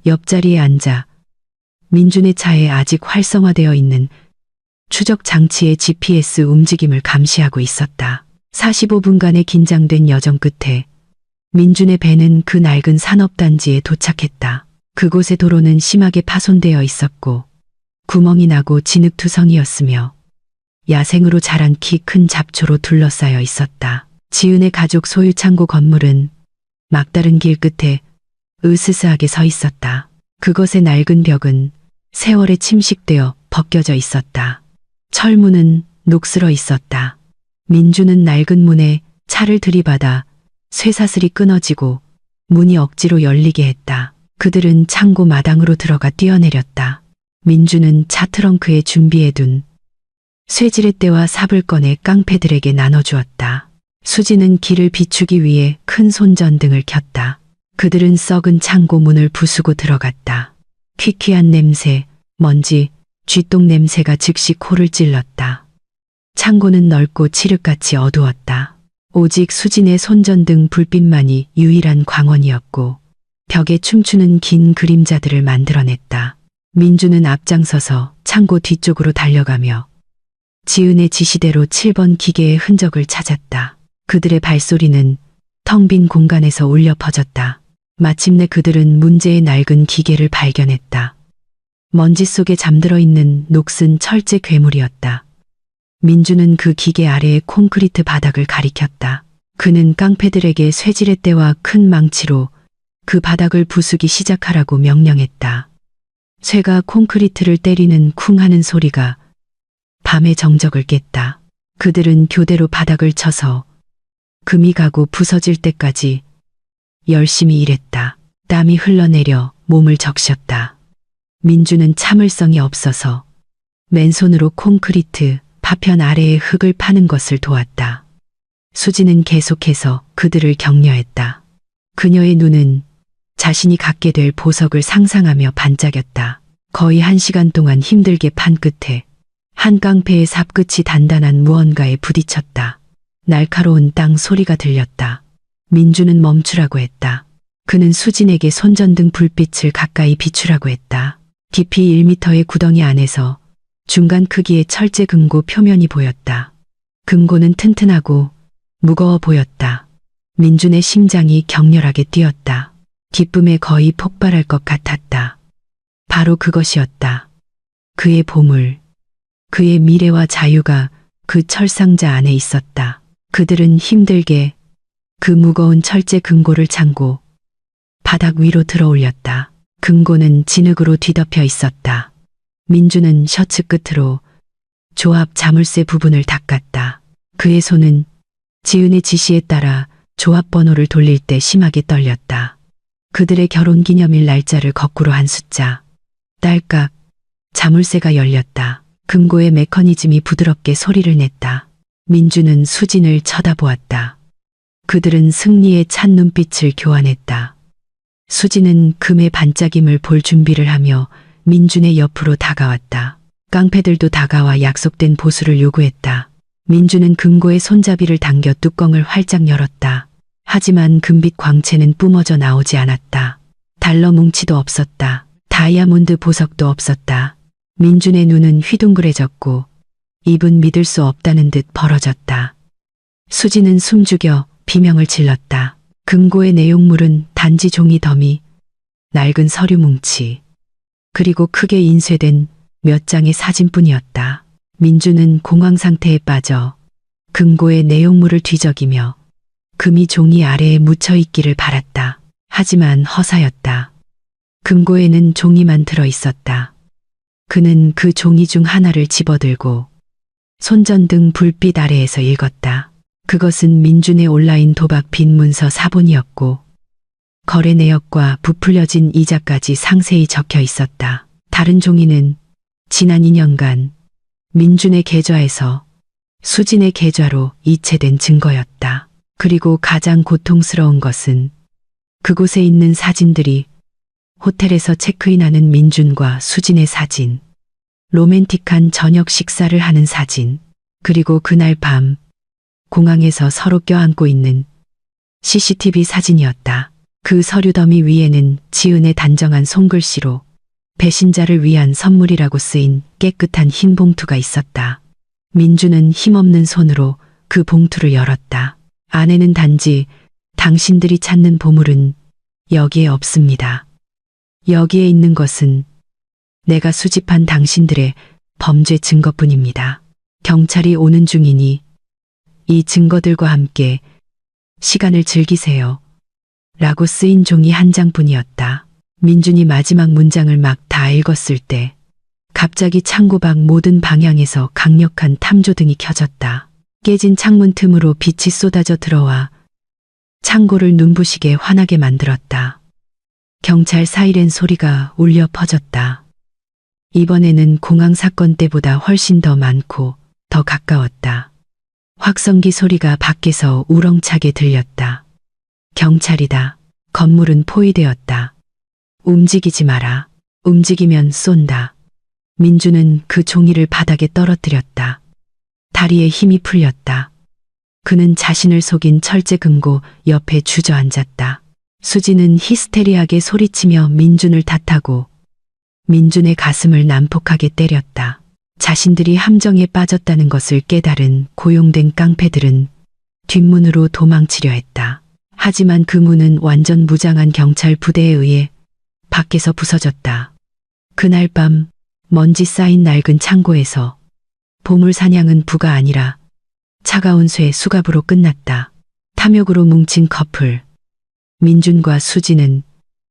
옆자리에 앉아 민준의 차에 아직 활성화되어 있는 추적 장치의 GPS 움직임을 감시하고 있었다. 45분간의 긴장된 여정 끝에 민준의 배는 그 낡은 산업단지에 도착했다. 그곳의 도로는 심하게 파손되어 있었고 구멍이 나고 진흙투성이었으며 야생으로 자란 키 큰 잡초로 둘러싸여 있었다. 지은의 가족 소유 창고 건물은 막다른 길 끝에 으스스하게 서 있었다. 그것의 낡은 벽은 세월에 침식되어 벗겨져 있었다. 철문은 녹슬어 있었다. 민주는 낡은 문에 차를 들이받아 쇠사슬이 끊어지고 문이 억지로 열리게 했다. 그들은 창고 마당으로 들어가 뛰어내렸다. 민주는 차 트렁크에 준비해둔 쇠지렛대와 삽을 꺼내 깡패들에게 나눠주었다. 수지는 길을 비추기 위해 큰 손전등을 켰다. 그들은 썩은 창고 문을 부수고 들어갔다. 퀴퀴한 냄새, 먼지, 쥐똥 냄새가 즉시 코를 찔렀다. 창고는 넓고 칠흑같이 어두웠다. 오직 수진의 손전등 불빛만이 유일한 광원이었고 벽에 춤추는 긴 그림자들을 만들어냈다. 민주는 앞장서서 창고 뒤쪽으로 달려가며 지은의 지시대로 7번 기계의 흔적을 찾았다. 그들의 발소리는 텅 빈 공간에서 울려 퍼졌다. 마침내 그들은 문제의 낡은 기계를 발견했다. 먼지 속에 잠들어 있는 녹슨 철제 괴물이었다. 민주는 그 기계 아래의 콘크리트 바닥을 가리켰다. 그는 깡패들에게 쇠지렛대와 큰 망치로 그 바닥을 부수기 시작하라고 명령했다. 쇠가 콘크리트를 때리는 쿵 하는 소리가 밤의 정적을 깼다. 그들은 교대로 바닥을 쳐서 금이 가고 부서질 때까지 열심히 일했다. 땀이 흘러내려 몸을 적셨다. 민주는 참을성이 없어서 맨손으로 콘크리트 파편 아래의 흙을 파는 것을 도왔다. 수지는 계속해서 그들을 격려했다. 그녀의 눈은 자신이 갖게 될 보석을 상상하며 반짝였다. 거의 1시간 동안 힘들게 판 끝에 한 깡패의 삽끝이 단단한 무언가에 부딪혔다. 날카로운 땅 소리가 들렸다. 민주는 멈추라고 했다. 그는 수진에게 손전등 불빛을 가까이 비추라고 했다. 깊이 1m의 구덩이 안에서 중간 크기의 철제 금고 표면이 보였다. 금고는 튼튼하고 무거워 보였다. 민준의 심장이 격렬하게 뛰었다. 기쁨에 거의 폭발할 것 같았다. 바로 그것이었다. 그의 보물, 그의 미래와 자유가 그 철상자 안에 있었다. 그들은 힘들게 그 무거운 철제 금고를 창고 바닥 위로 들어 올렸다. 금고는 진흙으로 뒤덮여 있었다. 민주는 셔츠 끝으로 조합 자물쇠 부분을 닦았다. 그의 손은 지은의 지시에 따라 조합 번호를 돌릴 때 심하게 떨렸다. 그들의 결혼기념일 날짜를 거꾸로 한 숫자. 딸깍, 자물쇠가 열렸다. 금고의 메커니즘이 부드럽게 소리를 냈다. 민주는 수진을 쳐다보았다. 그들은 승리에 찬 눈빛을 교환했다. 수진은 금의 반짝임을 볼 준비를 하며 민준의 옆으로 다가왔다. 깡패들도 다가와 약속된 보수를 요구했다. 민주는 금고의 손잡이를 당겨 뚜껑을 활짝 열었다. 하지만 금빛 광채는 뿜어져 나오지 않았다. 달러 뭉치도 없었다. 다이아몬드 보석도 없었다. 민준의 눈은 휘둥그레졌고 입은 믿을 수 없다는 듯 벌어졌다. 수진은 숨죽여 비명을 질렀다. 금고의 내용물은 단지 종이 더미, 낡은 서류 뭉치, 그리고 크게 인쇄된 몇 장의 사진뿐이었다. 민주는 공황 상태에 빠져 금고의 내용물을 뒤적이며 금이 종이 아래에 묻혀 있기를 바랐다. 하지만 허사였다. 금고에는 종이만 들어 있었다. 그는 그 종이 중 하나를 집어들고 손전등 불빛 아래에서 읽었다. 그것은 민준의 온라인 도박 빈 문서 사본이었고 거래 내역과 부풀려진 이자까지 상세히 적혀 있었다. 다른 종이는 지난 2년간 민준의 계좌에서 수진의 계좌로 이체된 증거였다. 그리고 가장 고통스러운 것은 그곳에 있는 사진들이 호텔에서 체크인하는 민준과 수진의 사진, 로맨틱한 저녁 식사를 하는 사진, 그리고 그날 밤 공항에서 서로 껴안고 있는 CCTV 사진이었다. 그 서류 더미 위에는 지은의 단정한 손글씨로 배신자를 위한 선물이라고 쓰인 깨끗한 흰 봉투가 있었다. 민주는 힘없는 손으로 그 봉투를 열었다. 안에는 단지 당신들이 찾는 보물은 여기에 없습니다. 여기에 있는 것은 내가 수집한 당신들의 범죄 증거뿐입니다. 경찰이 오는 중이니 이 증거들과 함께 시간을 즐기세요. 라고 쓰인 종이 한 장뿐이었다. 민준이 마지막 문장을 막 다 읽었을 때 갑자기 창고 밖 모든 방향에서 강력한 탐조등이 켜졌다. 깨진 창문 틈으로 빛이 쏟아져 들어와 창고를 눈부시게 환하게 만들었다. 경찰 사이렌 소리가 울려 퍼졌다. 이번에는 공항 사건 때보다 훨씬 더 많고 더 가까웠다. 확성기 소리가 밖에서 우렁차게 들렸다. 경찰이다. 건물은 포위되었다. 움직이지 마라. 움직이면 쏜다. 민주는 그 종이를 바닥에 떨어뜨렸다. 다리에 힘이 풀렸다. 그는 자신을 속인 철제 금고 옆에 주저앉았다. 수지는 히스테리하게 소리치며 민준을 탓하고 민준의 가슴을 난폭하게 때렸다. 자신들이 함정에 빠졌다는 것을 깨달은 고용된 깡패들은 뒷문으로 도망치려 했다. 하지만 그 문은 완전 무장한 경찰 부대에 의해 밖에서 부서졌다. 그날 밤 먼지 쌓인 낡은 창고에서 보물 사냥은 부가 아니라 차가운 쇠 수갑으로 끝났다. 탐욕으로 뭉친 커플 민준과 수지는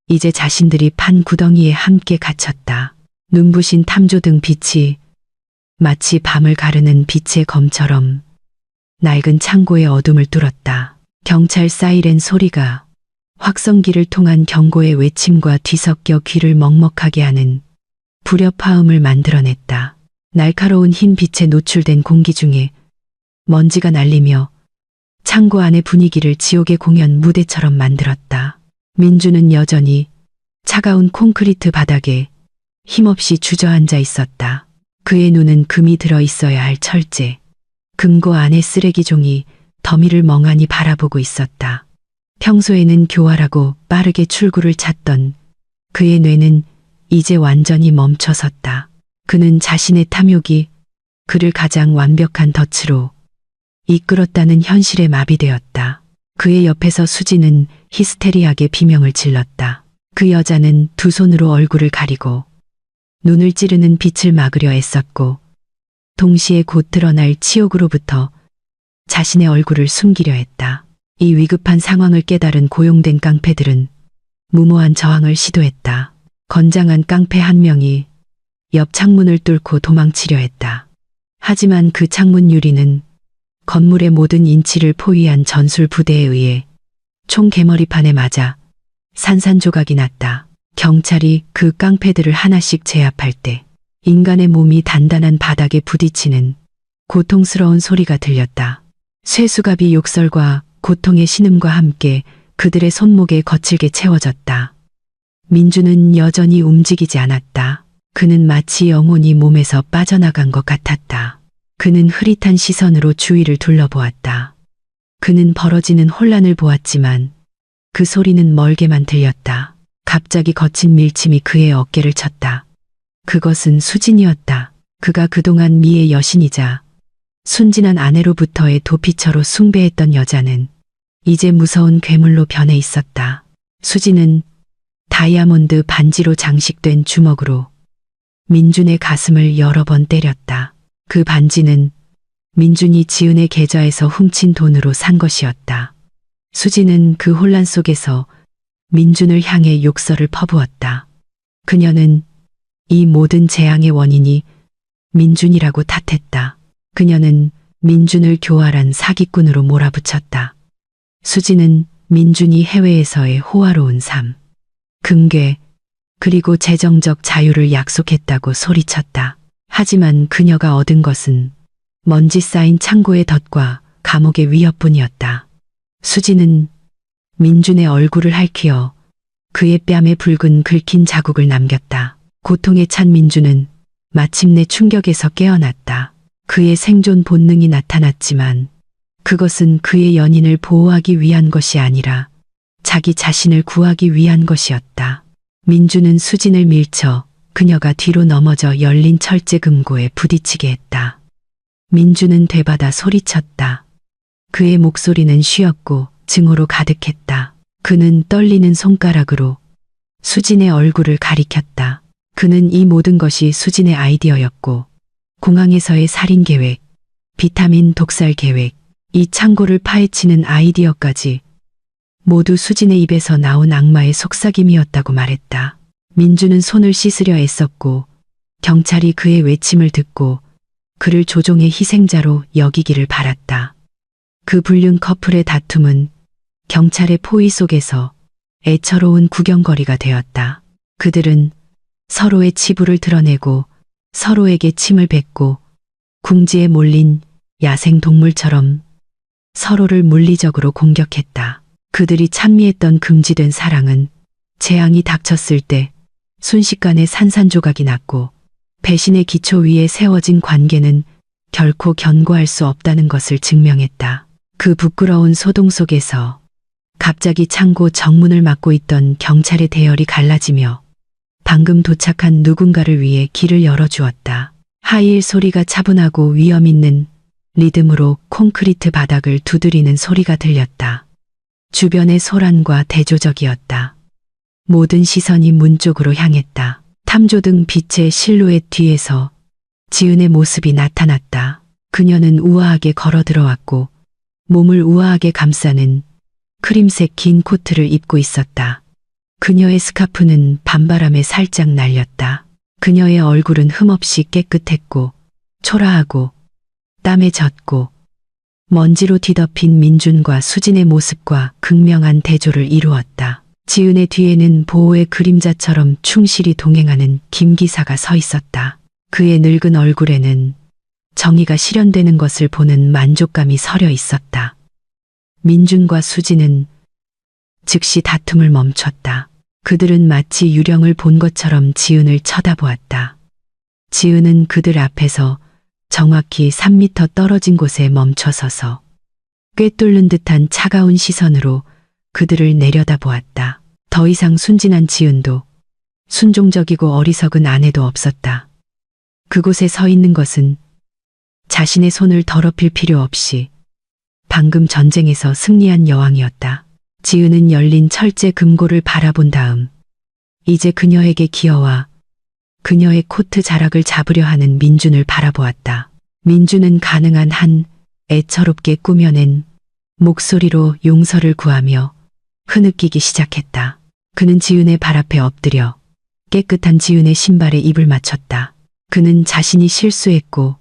이제 자신들이 판 구덩이에 함께 갇혔다. 눈부신 탐조등 빛이 마치 밤을 가르는 빛의 검처럼 낡은 창고의 어둠을 뚫었다. 경찰 사이렌 소리가 확성기를 통한 경고의 외침과 뒤섞여 귀를 먹먹하게 하는 불협화음을 만들어냈다. 날카로운 흰 빛에 노출된 공기 중에 먼지가 날리며 창고 안의 분위기를 지옥의 공연 무대처럼 만들었다. 민주는 여전히 차가운 콘크리트 바닥에 힘없이 주저앉아 있었다. 그의 눈은 금이 들어 있어야 할 철제, 금고 안의 쓰레기 종이 더미를 멍하니 바라보고 있었다. 평소에는 교활하고 빠르게 출구를 찾던 그의 뇌는 이제 완전히 멈춰섰다. 그는 자신의 탐욕이 그를 가장 완벽한 덫으로 이끌었다는 현실에 마비되었다. 그의 옆에서 수지는 히스테리하게 비명을 질렀다. 그 여자는 두 손으로 얼굴을 가리고 눈을 찌르는 빛을 막으려 애썼고 동시에 곧 드러날 치욕으로부터 자신의 얼굴을 숨기려 했다. 이 위급한 상황을 깨달은 고용된 깡패들은 무모한 저항을 시도했다. 건장한 깡패 한 명이 옆 창문을 뚫고 도망치려 했다. 하지만 그 창문 유리는 건물의 모든 인치를 포위한 전술 부대에 의해 총 개머리판에 맞아 산산조각이 났다. 경찰이 그 깡패들을 하나씩 제압할 때 인간의 몸이 단단한 바닥에 부딪히는 고통스러운 소리가 들렸다. 쇠수갑이 욕설과 고통의 신음과 함께 그들의 손목에 거칠게 채워졌다. 민주는 여전히 움직이지 않았다. 그는 마치 영혼이 몸에서 빠져나간 것 같았다. 그는 흐릿한 시선으로 주위를 둘러보았다. 그는 벌어지는 혼란을 보았지만 그 소리는 멀게만 들렸다. 갑자기 거친 밀침이 그의 어깨를 쳤다. 그것은 수진이었다. 그가 그동안 미의 여신이자 순진한 아내로부터의 도피처로 숭배했던 여자는 이제 무서운 괴물로 변해 있었다. 수지는 다이아몬드 반지로 장식된 주먹으로 민준의 가슴을 여러 번 때렸다. 그 반지는 민준이 지은의 계좌에서 훔친 돈으로 산 것이었다. 수지는 그 혼란 속에서 민준을 향해 욕설을 퍼부었다. 그녀는 이 모든 재앙의 원인이 민준이라고 탓했다. 그녀는 민준을 교활한 사기꾼으로 몰아붙였다. 수지는 민준이 해외에서의 호화로운 삶, 금괴, 그리고 재정적 자유를 약속했다고 소리쳤다. 하지만 그녀가 얻은 것은 먼지 쌓인 창고의 덫과 감옥의 위협뿐이었다. 수지는 민준의 얼굴을 핥히어 그의 뺨에 붉은 긁힌 자국을 남겼다. 고통에 찬 민준은 마침내 충격에서 깨어났다. 그의 생존 본능이 나타났지만 그것은 그의 연인을 보호하기 위한 것이 아니라 자기 자신을 구하기 위한 것이었다. 민준은 수진을 밀쳐 그녀가 뒤로 넘어져 열린 철제 금고에 부딪히게 했다. 민준은 되받아 소리쳤다. 그의 목소리는 쉬었고 증오로 가득했다. 그는 떨리는 손가락으로 수진의 얼굴을 가리켰다. 그는 이 모든 것이 수진의 아이디어였고 공항에서의 살인 계획, 비타민 독살 계획, 이 창고를 파헤치는 아이디어까지 모두 수진의 입에서 나온 악마의 속삭임이었다고 말했다. 민주는 손을 씻으려 애썼고 경찰이 그의 외침을 듣고 그를 조종의 희생자로 여기기를 바랐다. 그 불륜 커플의 다툼은 경찰의 포위 속에서 애처로운 구경거리가 되었다. 그들은 서로의 치부를 드러내고 서로에게 침을 뱉고 궁지에 몰린 야생 동물처럼 서로를 물리적으로 공격했다. 그들이 찬미했던 금지된 사랑은 재앙이 닥쳤을 때 순식간에 산산조각이 났고 배신의 기초 위에 세워진 관계는 결코 견고할 수 없다는 것을 증명했다. 그 부끄러운 소동 속에서 갑자기 창고 정문을 막고 있던 경찰의 대열이 갈라지며 방금 도착한 누군가를 위해 길을 열어주었다. 하이힐 소리가 차분하고 위험 있는 리듬으로 콘크리트 바닥을 두드리는 소리가 들렸다. 주변의 소란과 대조적이었다. 모든 시선이 문 쪽으로 향했다. 탐조등 빛의 실루엣 뒤에서 지은의 모습이 나타났다. 그녀는 우아하게 걸어 들어왔고 몸을 우아하게 감싸는 크림색 긴 코트를 입고 있었다. 그녀의 스카프는 밤바람에 살짝 날렸다. 그녀의 얼굴은 흠없이 깨끗했고 초라하고 땀에 젖고 먼지로 뒤덮인 민준과 수진의 모습과 극명한 대조를 이루었다. 지은의 뒤에는 보호의 그림자처럼 충실히 동행하는 김 기사가 서 있었다. 그의 늙은 얼굴에는 정의가 실현되는 것을 보는 만족감이 서려 있었다. 민준과 수진은 즉시 다툼을 멈췄다. 그들은 마치 유령을 본 것처럼 지은을 쳐다보았다. 지은은 그들 앞에서 정확히 3미터 떨어진 곳에 멈춰서서 꿰뚫는 듯한 차가운 시선으로 그들을 내려다보았다. 더 이상 순진한 지은도 순종적이고 어리석은 아내도 없었다. 그곳에 서 있는 것은 자신의 손을 더럽힐 필요 없이 방금 전쟁에서 승리한 여왕이었다. 지은은 열린 철제 금고를 바라본 다음 이제 그녀에게 기어와 그녀의 코트 자락을 잡으려 하는 민준을 바라보았다. 민준은 가능한 한 애처롭게 꾸며낸 목소리로 용서를 구하며 흐느끼기 시작했다. 그는 지은의 발 앞에 엎드려 깨끗한 지은의 신발에 입을 맞췄다. 그는 자신이 실수했고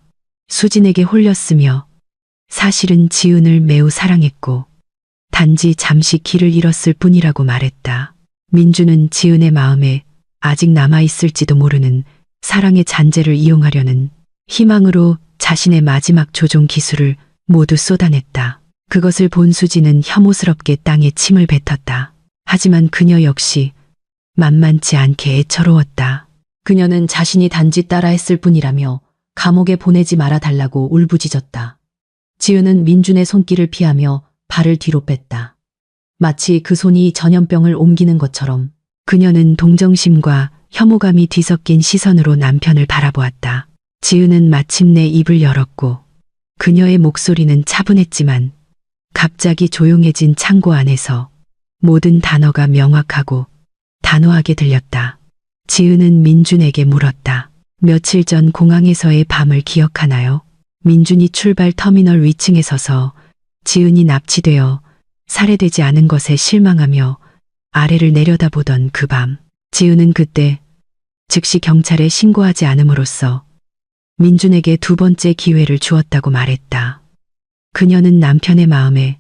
수진에게 홀렸으며 사실은 지은을 매우 사랑했고 단지 잠시 길을 잃었을 뿐이라고 말했다. 민준은 지은의 마음에 아직 남아있을지도 모르는 사랑의 잔재를 이용하려는 희망으로 자신의 마지막 조종 기술을 모두 쏟아냈다. 그것을 본 수지는 혐오스럽게 땅에 침을 뱉었다. 하지만 그녀 역시 만만치 않게 애처로웠다. 그녀는 자신이 단지 따라했을 뿐이라며 감옥에 보내지 말아달라고 울부짖었다. 지은은 민준의 손길을 피하며 발을 뒤로 뺐다. 마치 그 손이 전염병을 옮기는 것처럼 그녀는 동정심과 혐오감이 뒤섞인 시선으로 남편을 바라보았다. 지은은 마침내 입을 열었고 그녀의 목소리는 차분했지만 갑자기 조용해진 창고 안에서 모든 단어가 명확하고 단호하게 들렸다. 지은은 민준에게 물었다. 며칠 전 공항에서의 밤을 기억하나요? 민준이 출발 터미널 위층에 서서 지은이 납치되어 살해되지 않은 것에 실망하며 아래를 내려다보던 그 밤. 지은은 그때 즉시 경찰에 신고하지 않음으로써 민준에게 두 번째 기회를 주었다고 말했다. 그녀는 남편의 마음에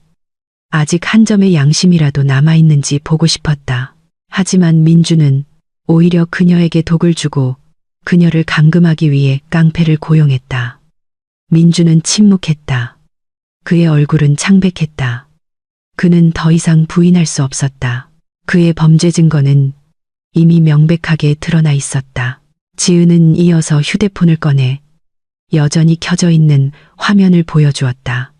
아직 한 점의 양심이라도 남아있는지 보고 싶었다. 하지만 민준은 오히려 그녀에게 독을 주고 그녀를 감금하기 위해 깡패를 고용했다. 민준은 침묵했다. 그의 얼굴은 창백했다. 그는 더 이상 부인할 수 없었다. 그의 범죄 증거는 이미 명백하게 드러나 있었다. 지은은 이어서 휴대폰을 꺼내 여전히 켜져 있는 화면을 보여주었다.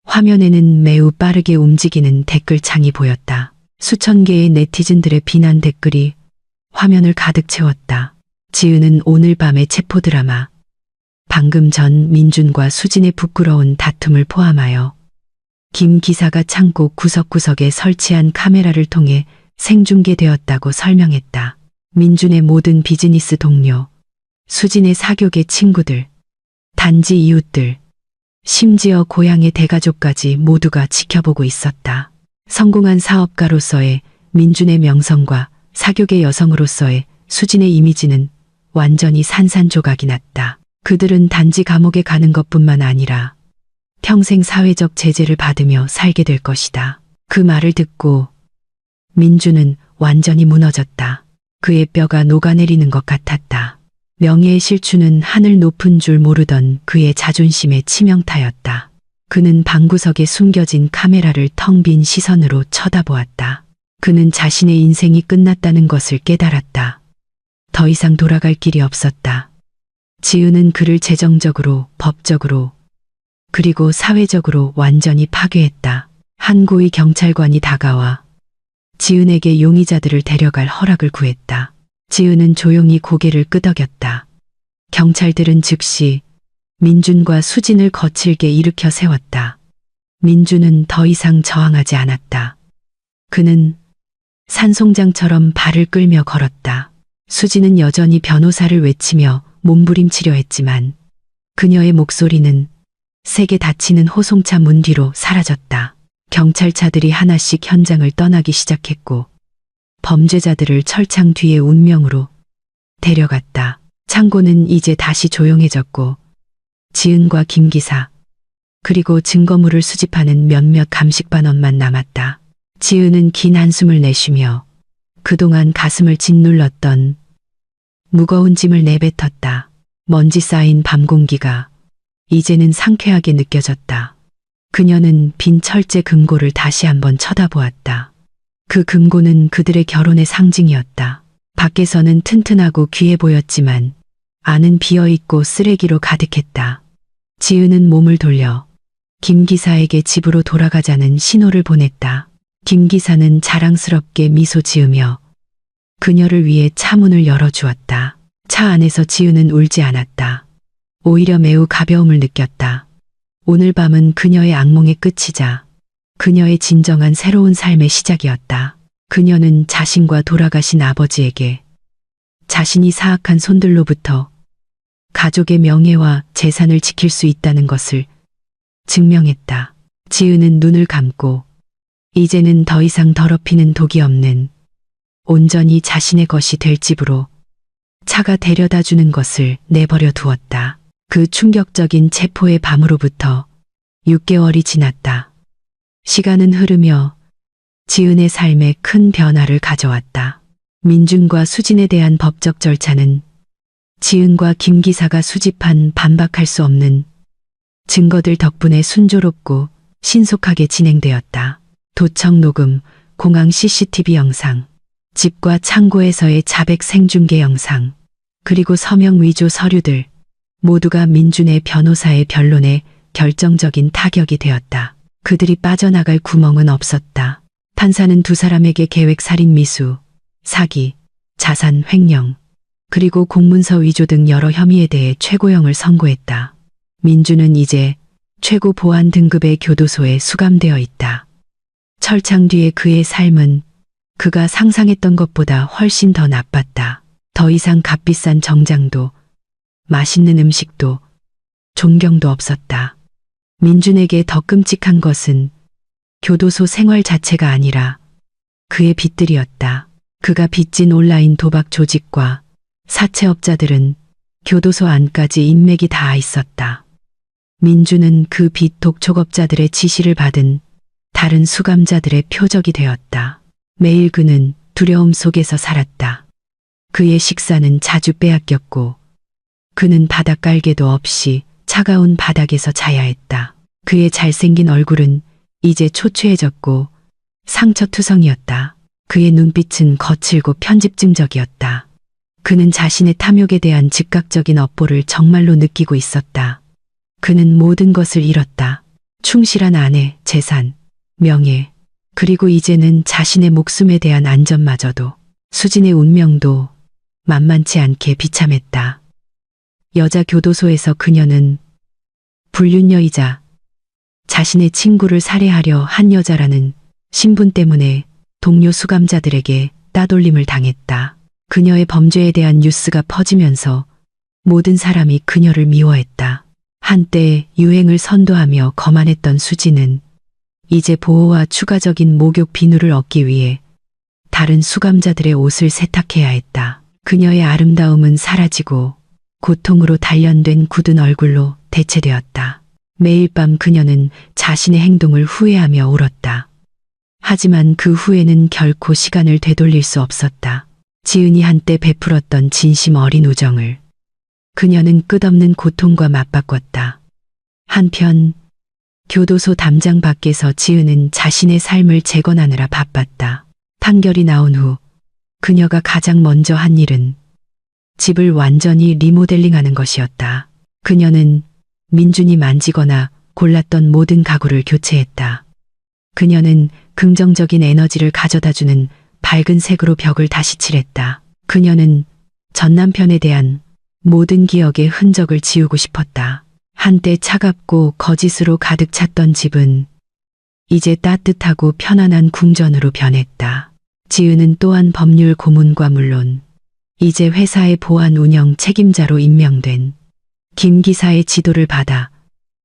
화면에는 매우 빠르게 움직이는 댓글창이 보였다. 수천 개의 네티즌들의 비난 댓글이 화면을 가득 채웠다. 지은은 오늘 밤의 체포 드라마, 방금 전 민준과 수진의 부끄러운 다툼을 포함하여 김 기사가 창고 구석구석에 설치한 카메라를 통해 생중계되었다고 설명했다. 민준의 모든 비즈니스 동료, 수진의 사교계 친구들, 단지 이웃들, 심지어 고향의 대가족까지 모두가 지켜보고 있었다. 성공한 사업가로서의 민준의 명성과 사교계 여성으로서의 수진의 이미지는 완전히 산산조각이 났다. 그들은 단지 감옥에 가는 것뿐만 아니라 평생 사회적 제재를 받으며 살게 될 것이다. 그 말을 듣고 민준은 완전히 무너졌다. 그의 뼈가 녹아내리는 것 같았다. 명예의 실추는 하늘 높은 줄 모르던 그의 자존심의 치명타였다. 그는 방구석에 숨겨진 카메라를 텅 빈 시선으로 쳐다보았다. 그는 자신의 인생이 끝났다는 것을 깨달았다. 더 이상 돌아갈 길이 없었다. 지은은 그를 재정적으로, 법적으로, 그리고 사회적으로 완전히 파괴했다. 한 고위 경찰관이 다가와 지은에게 용의자들을 데려갈 허락을 구했다. 지은은 조용히 고개를 끄덕였다. 경찰들은 즉시 민준과 수진을 거칠게 일으켜 세웠다. 민준은 더 이상 저항하지 않았다. 그는 산송장처럼 발을 끌며 걸었다. 수진은 여전히 변호사를 외치며 몸부림치려 했지만 그녀의 목소리는 세게 닫히는 호송차 문 뒤로 사라졌다. 경찰차들이 하나씩 현장을 떠나기 시작했고 범죄자들을 철창 뒤의 운명으로 데려갔다. 창고는 이제 다시 조용해졌고 지은과 김 기사 그리고 증거물을 수집하는 몇몇 감식반원만 남았다. 지은은 긴 한숨을 내쉬며 그동안 가슴을 짓눌렀던 무거운 짐을 내뱉었다. 먼지 쌓인 밤 공기가 이제는 상쾌하게 느껴졌다. 그녀는 빈 철제 금고를 다시 한번 쳐다보았다. 그 금고는 그들의 결혼의 상징이었다. 밖에서는 튼튼하고 귀해 보였지만 안은 비어있고 쓰레기로 가득했다. 지은은 몸을 돌려 김 기사에게 집으로 돌아가자는 신호를 보냈다. 김 기사는 자랑스럽게 미소 지으며 그녀를 위해 차문을 열어주었다. 차 안에서 지은은 울지 않았다. 오히려 매우 가벼움을 느꼈다. 오늘 밤은 그녀의 악몽의 끝이자 그녀의 진정한 새로운 삶의 시작이었다. 그녀는 자신과 돌아가신 아버지에게 자신이 사악한 손들로부터 가족의 명예와 재산을 지킬 수 있다는 것을 증명했다. 지은은 눈을 감고 이제는 더 이상 더럽히는 독이 없는 온전히 자신의 것이 될 집으로 차가 데려다 주는 것을 내버려 두었다. 그 충격적인 체포의 밤으로부터 6개월이 지났다. 시간은 흐르며 지은의 삶에 큰 변화를 가져왔다. 민준과 수진에 대한 법적 절차는 지은과 김 기사가 수집한 반박할 수 없는 증거들 덕분에 순조롭고 신속하게 진행되었다. 도청 녹음, 공항 CCTV 영상, 집과 창고에서의 자백 생중계 영상, 그리고 서명 위조 서류들 모두가 민준의 변호사의 변론에 결정적인 타격이 되었다. 그들이 빠져나갈 구멍은 없었다. 판사는 두 사람에게 계획 살인 미수, 사기, 자산 횡령, 그리고 공문서 위조 등 여러 혐의에 대해 최고형을 선고했다. 민준은 이제 최고 보안 등급의 교도소에 수감되어 있다. 철창 뒤의 그의 삶은 그가 상상했던 것보다 훨씬 더 나빴다. 더 이상 값비싼 정장도 맛있는 음식도 존경도 없었다. 민준에게 더 끔찍한 것은 교도소 생활 자체가 아니라 그의 빚들이었다. 그가 빚진 온라인 도박 조직과 사채업자들은 교도소 안까지 인맥이 닿아 있었다. 민준은 그 빚 독촉업자들의 지시를 받은 다른 수감자들의 표적이 되었다. 매일 그는 두려움 속에서 살았다. 그의 식사는 자주 빼앗겼고 그는 바닥 깔개도 없이 차가운 바닥에서 자야 했다. 그의 잘생긴 얼굴은 이제 초췌해졌고 상처투성이었다. 그의 눈빛은 거칠고 편집증적이었다. 그는 자신의 탐욕에 대한 즉각적인 업보를 정말로 느끼고 있었다. 그는 모든 것을 잃었다. 충실한 아내, 재산, 명예, 그리고 이제는 자신의 목숨에 대한 안전마저도. 수진의 운명도 만만치 않게 비참했다. 여자 교도소에서 그녀는 불륜녀이자 자신의 친구를 살해하려 한 여자라는 신분 때문에 동료 수감자들에게 따돌림을 당했다. 그녀의 범죄에 대한 뉴스가 퍼지면서 모든 사람이 그녀를 미워했다. 한때 유행을 선도하며 거만했던 수지는 이제 보호와 추가적인 목욕 비누를 얻기 위해 다른 수감자들의 옷을 세탁해야 했다. 그녀의 아름다움은 사라지고 고통으로 단련된 굳은 얼굴로 대체되었다. 매일 밤 그녀는 자신의 행동을 후회하며 울었다. 하지만 그 후회는 결코 시간을 되돌릴 수 없었다. 지은이 한때 베풀었던 진심 어린 우정을 그녀는 끝없는 고통과 맞바꿨다. 한편 교도소 담장 밖에서 지은은 자신의 삶을 재건하느라 바빴다. 판결이 나온 후 그녀가 가장 먼저 한 일은 집을 완전히 리모델링하는 것이었다. 그녀는 민준이 만지거나 골랐던 모든 가구를 교체했다. 그녀는 긍정적인 에너지를 가져다주는 밝은 색으로 벽을 다시 칠했다. 그녀는 전 남편에 대한 모든 기억의 흔적을 지우고 싶었다. 한때 차갑고 거짓으로 가득 찼던 집은 이제 따뜻하고 편안한 궁전으로 변했다. 지은은 또한 법률 고문과 물론 이제 회사의 보안 운영 책임자로 임명된 김 기사의 지도를 받아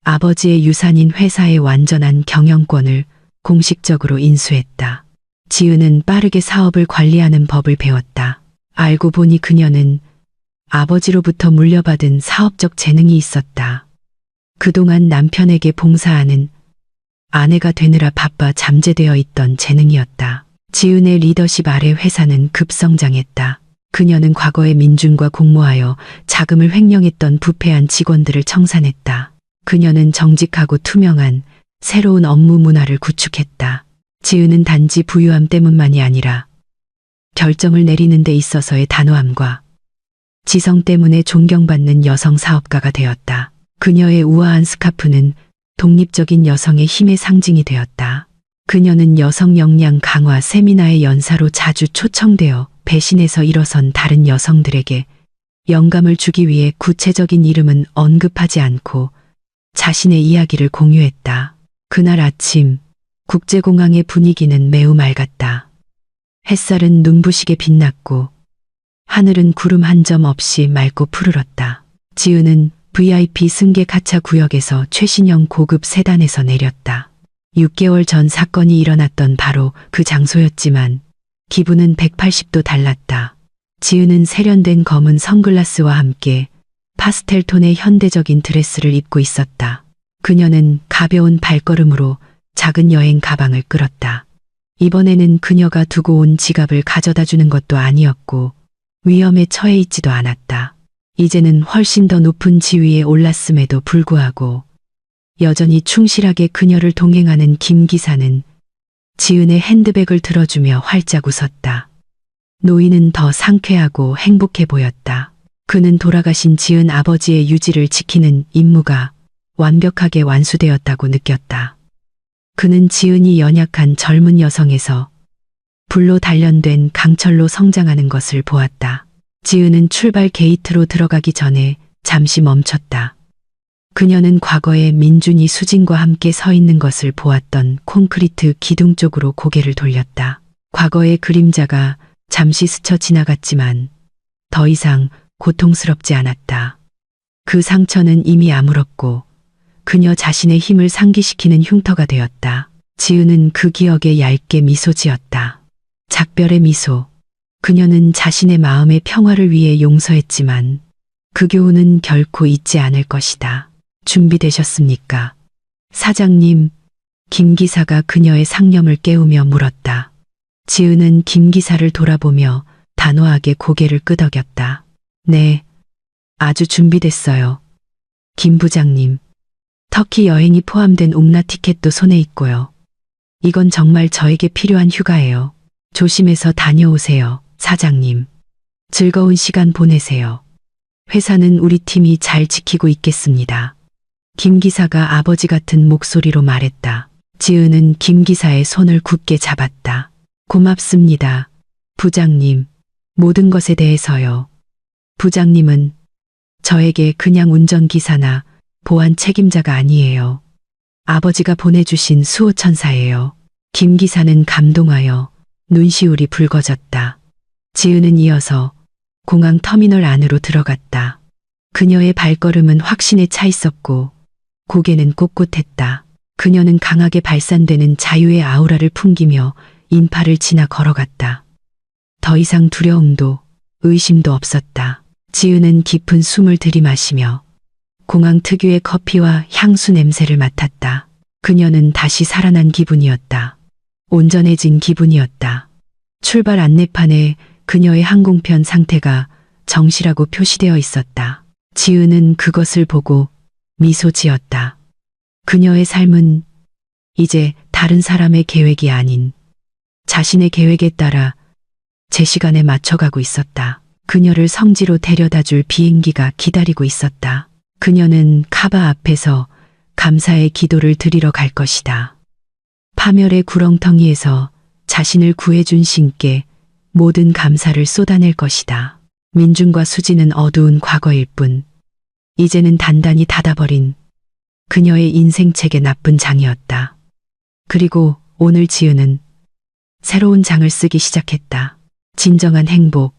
아버지의 유산인 회사의 완전한 경영권을 공식적으로 인수했다. 지은은 빠르게 사업을 관리하는 법을 배웠다. 알고 보니 그녀는 아버지로부터 물려받은 사업적 재능이 있었다. 그동안 남편에게 봉사하는 아내가 되느라 바빠 잠재되어 있던 재능이었다. 지은의 리더십 아래 회사는 급성장했다. 그녀는 과거에 민준과 공모하여 자금을 횡령했던 부패한 직원들을 청산했다. 그녀는 정직하고 투명한 새로운 업무 문화를 구축했다. 지은은 단지 부유함 때문만이 아니라 결정을 내리는 데 있어서의 단호함과 지성 때문에 존경받는 여성 사업가가 되었다. 그녀의 우아한 스카프는 독립적인 여성의 힘의 상징이 되었다. 그녀는 여성 역량 강화 세미나의 연사로 자주 초청되어 배신에서 일어선 다른 여성들에게 영감을 주기 위해 구체적인 이름은 언급하지 않고 자신의 이야기를 공유했다. 그날 아침 국제공항의 분위기는 매우 맑았다. 햇살은 눈부시게 빛났고 하늘은 구름 한 점 없이 맑고 푸르렀다. 지은은 VIP 승객 하차 구역에서 최신형 고급 세단에서 내렸다. 6개월 전 사건이 일어났던 바로 그 장소였지만 기분은 180도 달랐다. 지은은 세련된 검은 선글라스와 함께 파스텔 톤의 현대적인 드레스를 입고 있었다. 그녀는 가벼운 발걸음으로 작은 여행 가방을 끌었다. 이번에는 그녀가 두고 온 지갑을 가져다 주는 것도 아니었고 위험에 처해 있지도 않았다. 이제는 훨씬 더 높은 지위에 올랐음에도 불구하고 여전히 충실하게 그녀를 동행하는 김 기사는 지은의 핸드백을 들어주며 활짝 웃었다. 노인은 더 상쾌하고 행복해 보였다. 그는 돌아가신 지은 아버지의 유지를 지키는 임무가 완벽하게 완수되었다고 느꼈다. 그는 지은이 연약한 젊은 여성에서 불로 단련된 강철로 성장하는 것을 보았다. 지은은 출발 게이트로 들어가기 전에 잠시 멈췄다. 그녀는 과거에 민준이 수진과 함께 서 있는 것을 보았던 콘크리트 기둥 쪽으로 고개를 돌렸다. 과거의 그림자가 잠시 스쳐 지나갔지만 더 이상 고통스럽지 않았다. 그 상처는 이미 아물었고 그녀 자신의 힘을 상기시키는 흉터가 되었다. 지은은 그 기억에 얇게 미소 지었다. 작별의 미소. 그녀는 자신의 마음의 평화를 위해 용서했지만 그 교훈은 결코 잊지 않을 것이다. 준비되셨습니까? 사장님, 김 기사가 그녀의 상념을 깨우며 물었다. 지은은 김 기사를 돌아보며 단호하게 고개를 끄덕였다. 네, 아주 준비됐어요. 김 부장님, 터키 여행이 포함된 웅라 티켓도 손에 있고요. 이건 정말 저에게 필요한 휴가예요. 조심해서 다녀오세요, 사장님. 즐거운 시간 보내세요. 회사는 우리 팀이 잘 지키고 있겠습니다. 김 기사가 아버지 같은 목소리로 말했다. 지은은 김 기사의 손을 굳게 잡았다. 고맙습니다, 부장님. 모든 것에 대해서요. 부장님은 저에게 그냥 운전기사나 보안 책임자가 아니에요. 아버지가 보내주신 수호천사예요. 김 기사는 감동하여 눈시울이 붉어졌다. 지은은 이어서 공항 터미널 안으로 들어갔다. 그녀의 발걸음은 확신에 차 있었고 고개는 꼿꼿했다. 그녀는 강하게 발산되는 자유의 아우라를 풍기며 인파를 지나 걸어갔다. 더 이상 두려움도 의심도 없었다. 지은은 깊은 숨을 들이마시며 공항 특유의 커피와 향수 냄새를 맡았다. 그녀는 다시 살아난 기분이었다. 온전해진 기분이었다. 출발 안내판에 그녀의 항공편 상태가 정시라고 표시되어 있었다. 지은은 그것을 보고 미소 지었다. 그녀의 삶은 이제 다른 사람의 계획이 아닌 자신의 계획에 따라 제 시간에 맞춰가고 있었다. 그녀를 성지로 데려다 줄 비행기가 기다리고 있었다. 그녀는 카바 앞에서 감사의 기도를 드리러 갈 것이다. 파멸의 구렁텅이에서 자신을 구해준 신께 모든 감사를 쏟아낼 것이다. 민준과 수지는 어두운 과거일 뿐 이제는 단단히 닫아버린 그녀의 인생책의 나쁜 장이었다. 그리고 오늘 지은은 새로운 장을 쓰기 시작했다. 진정한 행복,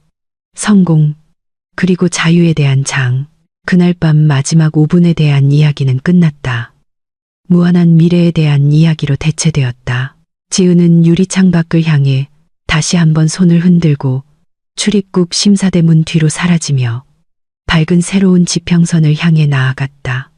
성공, 그리고 자유에 대한 장. 그날 밤 마지막 5분에 대한 이야기는 끝났다. 무한한 미래에 대한 이야기로 대체되었다. 지은은 유리창 밖을 향해 다시 한번 손을 흔들고 출입국 심사대 문 뒤로 사라지며 밝은 새로운 지평선을 향해 나아갔다.